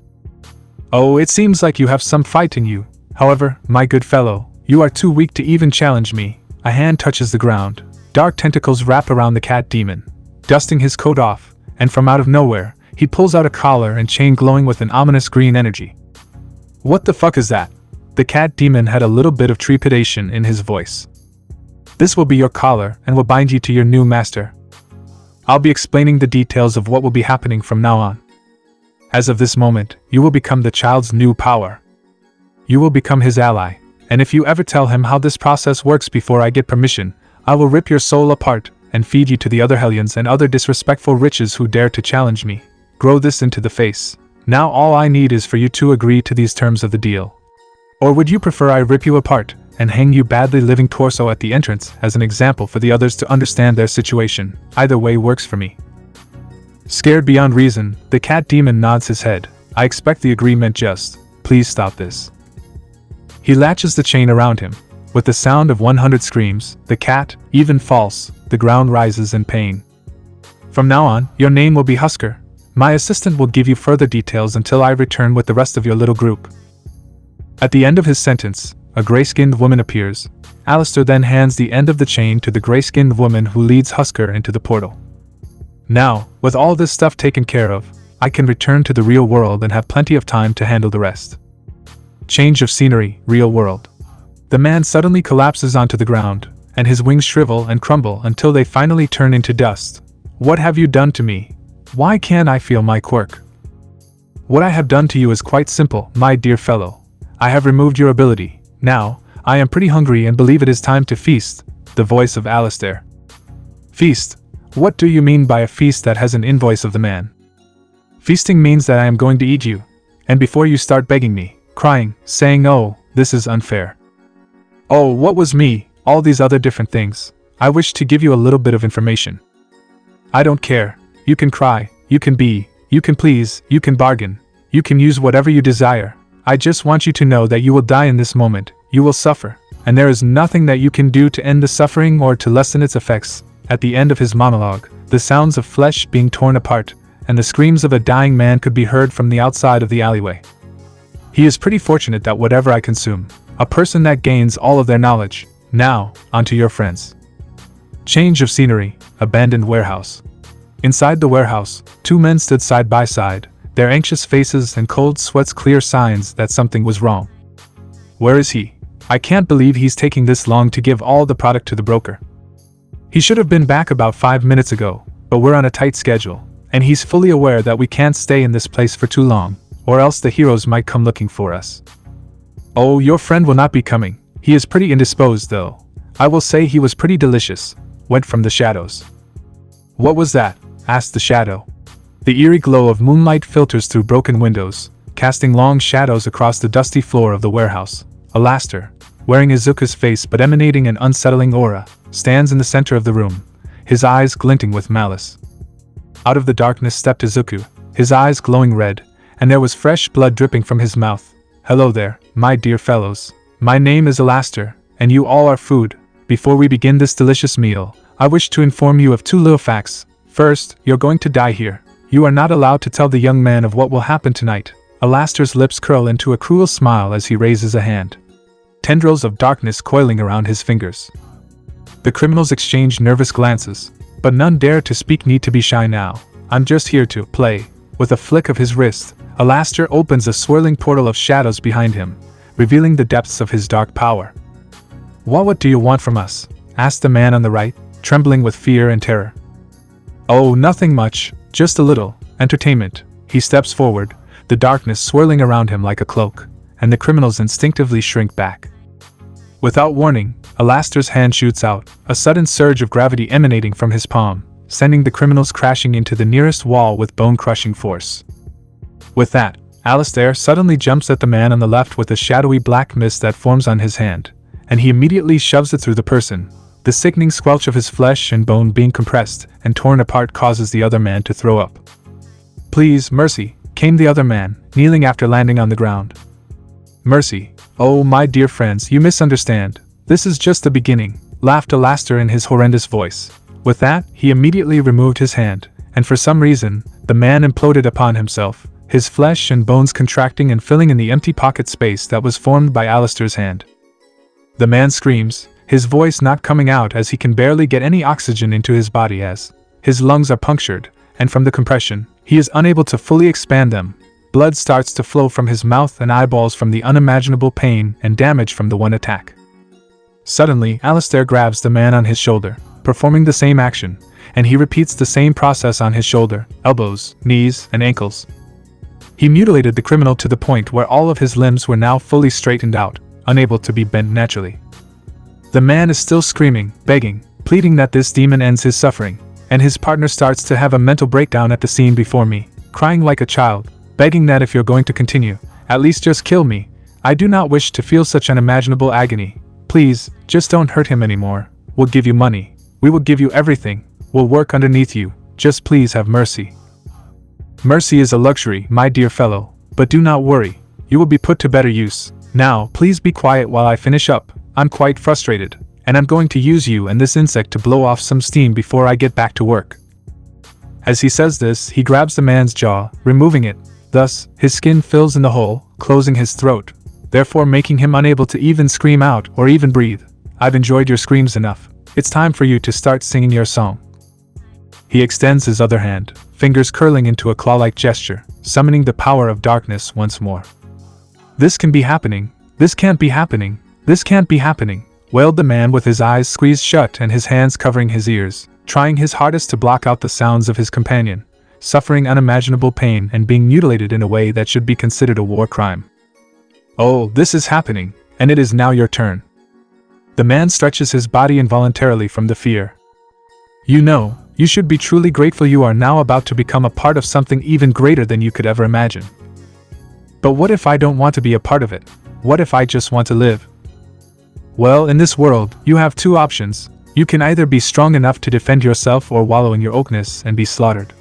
Oh, it seems like you have some fight in you. However, my good fellow, you are too weak to even challenge me. A hand touches the ground. Dark tentacles wrap around the cat demon, dusting his coat off, and from out of nowhere, he pulls out a collar and chain glowing with an ominous green energy. What the fuck is that? The cat demon had a little bit of trepidation in his voice. This will be your collar and will bind you to your new master. I'll be explaining the details of what will be happening from now on. As of this moment, you will become the child's new power. You will become his ally, and if you ever tell him how this process works before I get permission, I will rip your soul apart and feed you to the other hellions and other disrespectful riches who dare to challenge me. Grow this into the face. Now all I need is for you to agree to these terms of the deal. Or would you prefer I rip you apart and hang you badly living torso at the entrance as an example for the others to understand their situation? Either way works for me. Scared beyond reason, the cat demon nods his head. I expect the agreement just. Please stop this. He latches the chain around him. With the sound of 100 screams, the cat, even false, the ground rises in pain. From now on, your name will be Husker. My assistant will give you further details until I return with the rest of your little group. At the end of his sentence, a gray-skinned woman appears. ALASTOR then hands the end of the chain to the gray-skinned woman who leads Husker into the portal. Now, with all this stuff taken care of, I can return to the real world and have plenty of time to handle the rest. Change of scenery, real world. The man suddenly collapses onto the ground, and his wings shrivel and crumble until they finally turn into dust. What have you done to me? Why can't I feel my quirk? What I have done to you is quite simple, my dear fellow. I have removed your ability. Now, I am pretty hungry and believe it is time to feast. The voice of ALASTOR. Feast? What do you mean by a feast that has an invoice of the man? Feasting means that I am going to eat you. And before you start begging me, crying, saying, oh, this is unfair. Oh, what was me, all these other different things. I wish to give you a little bit of information. I don't care. You can cry, you can please, you can bargain, you can use whatever you desire. I just want you to know that you will die in this moment, you will suffer, and there is nothing that you can do to end the suffering or to lessen its effects. At the end of his monologue, the sounds of flesh being torn apart, and the screams of a dying man could be heard from the outside of the alleyway. He is pretty fortunate that whatever I consume, a person that gains all of their knowledge. Now, onto your friends. Change of scenery, abandoned warehouse. Inside the warehouse, two men stood side by side, their anxious faces and cold sweats clear signs that something was wrong. Where is he? I can't believe he's taking this long to give all the product to the broker. He should have been back about 5 minutes ago, but we're on a tight schedule, and he's fully aware that we can't stay in this place for too long, or else the heroes might come looking for us. Oh, your friend will not be coming. He is pretty indisposed though. I will say he was pretty delicious. Went from the shadows. What was that? Asked the shadow. The eerie glow of moonlight filters through broken windows, casting long shadows across the dusty floor of the warehouse. ALASTOR, wearing Izuku's face but emanating an unsettling aura, stands in the center of the room, his eyes glinting with malice. Out of the darkness stepped Izuku, his eyes glowing red, and there was fresh blood dripping from his mouth. Hello there, my dear fellows. My name is ALASTOR, and you all are food. Before we begin this delicious meal, I wish to inform you of two little facts. First, you're going to die here. You are not allowed to tell the young man of what will happen tonight. ALASTOR's lips curl into a cruel smile as he raises a hand. Tendrils of darkness coiling around his fingers. The criminals exchange nervous glances, but none dare to speak. Need to be shy now. I'm just here to play. With a flick of his wrist, ALASTOR opens a swirling portal of shadows behind him, revealing the depths of his dark power. What do you want from us? Asked the man on the right, trembling with fear and terror. Oh, nothing much, just a little entertainment. He steps forward, the darkness swirling around him like a cloak, and the criminals instinctively shrink back. Without warning, ALASTOR's hand shoots out, a sudden surge of gravity emanating from his palm, sending the criminals crashing into the nearest wall with bone-crushing force. With that, ALASTOR suddenly jumps at the man on the left with a shadowy black mist that forms on his hand, and he immediately shoves it through the person. The sickening squelch of his flesh and bone being compressed and torn apart causes the other man to throw up. "Please, mercy," came the other man, kneeling after landing on the ground. "Mercy. Oh, my dear friends, you misunderstand. This is just the beginning," laughed ALASTOR in his horrendous voice. With that, he immediately removed his hand, and for some reason, the man imploded upon himself, his flesh and bones contracting and filling in the empty pocket space that was formed by ALASTOR's hand. The man screams, his voice not coming out as he can barely get any oxygen into his body as his lungs are punctured, and from the compression, he is unable to fully expand them. Blood starts to flow from his mouth and eyeballs from the unimaginable pain and damage from the one attack. Suddenly, ALASTOR grabs the man on his shoulder, performing the same action, and he repeats the same process on his shoulder, elbows, knees, and ankles. He mutilated the criminal to the point where all of his limbs were now fully straightened out, unable to be bent naturally. The man is still screaming, begging, pleading that this demon ends his suffering, and his partner starts to have a mental breakdown at the scene before me, crying like a child, begging that if you're going to continue, at least just kill me. I do not wish to feel such unimaginable agony. Please, just don't hurt him anymore. We'll give you money. We will give you everything. We'll work underneath you. Just please have mercy. Mercy is a luxury, my dear fellow, but do not worry. You will be put to better use. Now, please be quiet while I finish up. I'm quite frustrated, and I'm going to use you and this insect to blow off some steam before I get back to work. As he says this, he grabs the man's jaw, removing it. Thus, his skin fills in the hole, closing his throat, therefore making him unable to even scream out or even breathe. I've enjoyed your screams enough. It's time for you to start singing your song. He extends his other hand, fingers curling into a claw-like gesture, summoning the power of darkness once more. This can be happening. This can't be happening. This can't be happening, wailed the man with his eyes squeezed shut and his hands covering his ears, trying his hardest to block out the sounds of his companion, suffering unimaginable pain and being mutilated in a way that should be considered a war crime. "Oh, this is happening, and it is now your turn." The man stretches his body involuntarily from the fear. "You know, you should be truly grateful you are now about to become a part of something even greater than you could ever imagine. But what if I don't want to be a part of it? What if I just want to live? Well, in this world, you have two options. You can either be strong enough to defend yourself or wallow in your oakness and be slaughtered."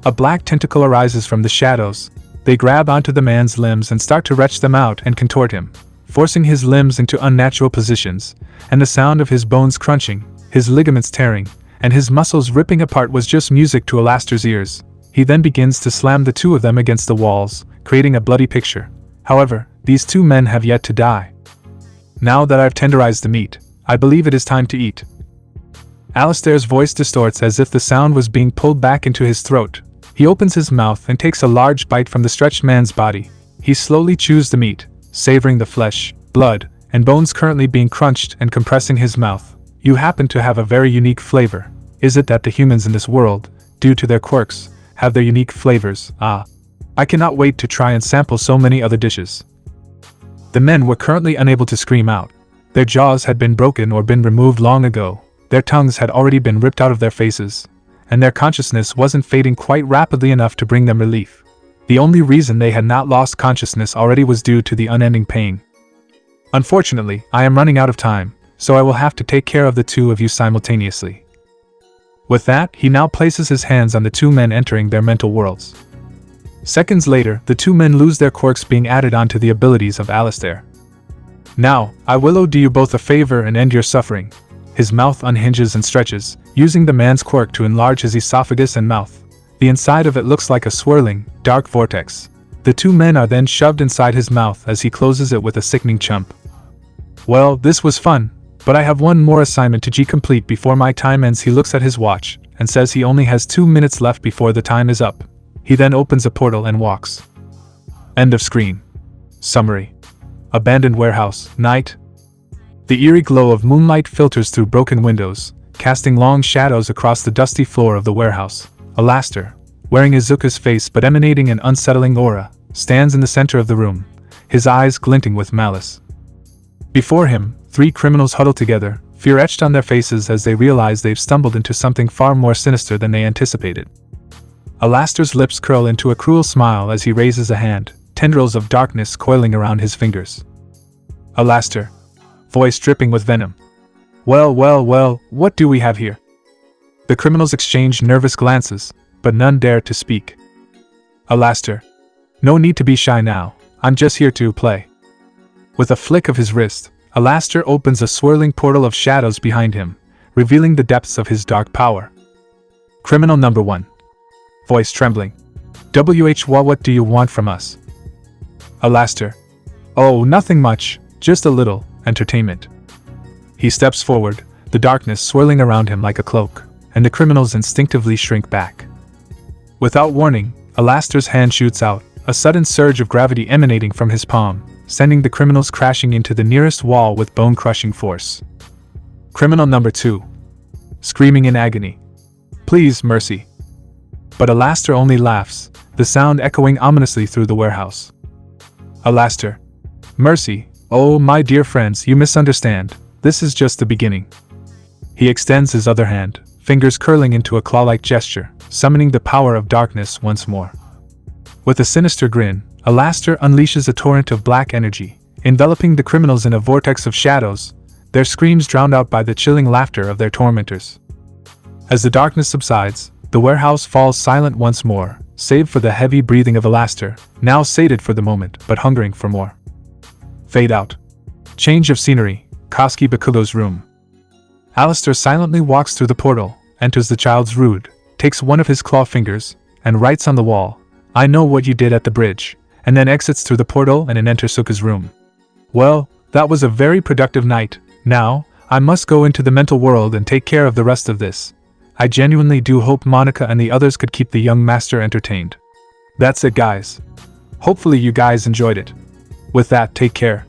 A black tentacle arises from the shadows. They grab onto the man's limbs and start to wrench them out and contort him, forcing his limbs into unnatural positions, and the sound of his bones crunching, his ligaments tearing, and his muscles ripping apart was just music to ALASTOR's ears. He then begins to slam the two of them against the walls, creating a bloody picture. However, these two men have yet to die. Now that I've tenderized the meat, I believe it is time to eat. ALASTOR's voice distorts as if the sound was being pulled back into his throat. He opens his mouth and takes a large bite from the stretched man's body. He slowly chews the meat, savoring the flesh, blood, and bones currently being crunched and compressing his mouth. "You happen to have a very unique flavor. Is it that the humans in this world, due to their quirks, have their unique flavors? Ah. I cannot wait to try and sample so many other dishes." The men were currently unable to scream out. Their jaws had been broken or been removed long ago, their tongues had already been ripped out of their faces, and their consciousness wasn't fading quite rapidly enough to bring them relief. The only reason they had not lost consciousness already was due to the unending pain. "Unfortunately, I am running out of time, so I will have to take care of the two of you simultaneously." With that, he now places his hands on the two men entering their mental worlds. Seconds later, the two men lose their quirks being added onto the abilities of ALASTOR. "Now, I will do you both a favor and end your suffering." His mouth unhinges and stretches, using the man's quirk to enlarge his esophagus and mouth. The inside of it looks like a swirling, dark vortex. The two men are then shoved inside his mouth as he closes it with a sickening chomp. "Well, this was fun, but I have one more assignment to complete before my time ends." He looks at his watch and says he only has 2 minutes left before the time is up. He then opens a portal and walks. End of screen. Summary. Abandoned warehouse, night. The eerie glow of moonlight filters through broken windows, casting long shadows across the dusty floor of the warehouse. ALASTOR, wearing Izuku's face but emanating an unsettling aura, stands in the center of the room, his eyes glinting with malice. Before him, 3 criminals huddle together, fear etched on their faces as they realize they've stumbled into something far more sinister than they anticipated. ALASTOR's lips curl into a cruel smile as he raises a hand, tendrils of darkness coiling around his fingers. ALASTOR, voice dripping with venom. Well, well, well, what do we have here? The criminals exchange nervous glances, but none dare to speak. ALASTOR, no need to be shy now, I'm just here to play. With a flick of his wrist, ALASTOR opens a swirling portal of shadows behind him, revealing the depths of his dark power. Criminal number 1. Voice trembling. What do you want from us? ALASTOR, oh, nothing much, just a little entertainment. He steps forward, the darkness swirling around him like a cloak, and the criminals instinctively shrink back. Without warning, ALASTOR's hand shoots out, a sudden surge of gravity emanating from his palm, sending the criminals crashing into the nearest wall with bone-crushing force. Criminal number 2. Screaming in agony. Please, mercy. But ALASTOR only laughs, the sound echoing ominously through the warehouse. ALASTOR, mercy, oh my dear friends, you misunderstand, this is just the beginning. He extends his other hand, fingers curling into a claw-like gesture, summoning the power of darkness once more. With a sinister grin, ALASTOR unleashes a torrent of black energy, enveloping the criminals in a vortex of shadows, their screams drowned out by the chilling laughter of their tormentors. As the darkness subsides, the warehouse falls silent once more, save for the heavy breathing of ALASTOR, now sated for the moment but hungering for more. Fade out. Change of scenery, Koski Bakugo's room. ALASTOR silently walks through the portal, enters the child's room, takes one of his claw fingers, and writes on the wall, I know what you did at the bridge, and then exits through the portal and enters Suka's room. Well, that was a very productive night. Now, I must go into the mental world and take care of the rest of this. I genuinely do hope Monica and the others could keep the young master entertained. That's it, guys. Hopefully you guys enjoyed it. With that, take care.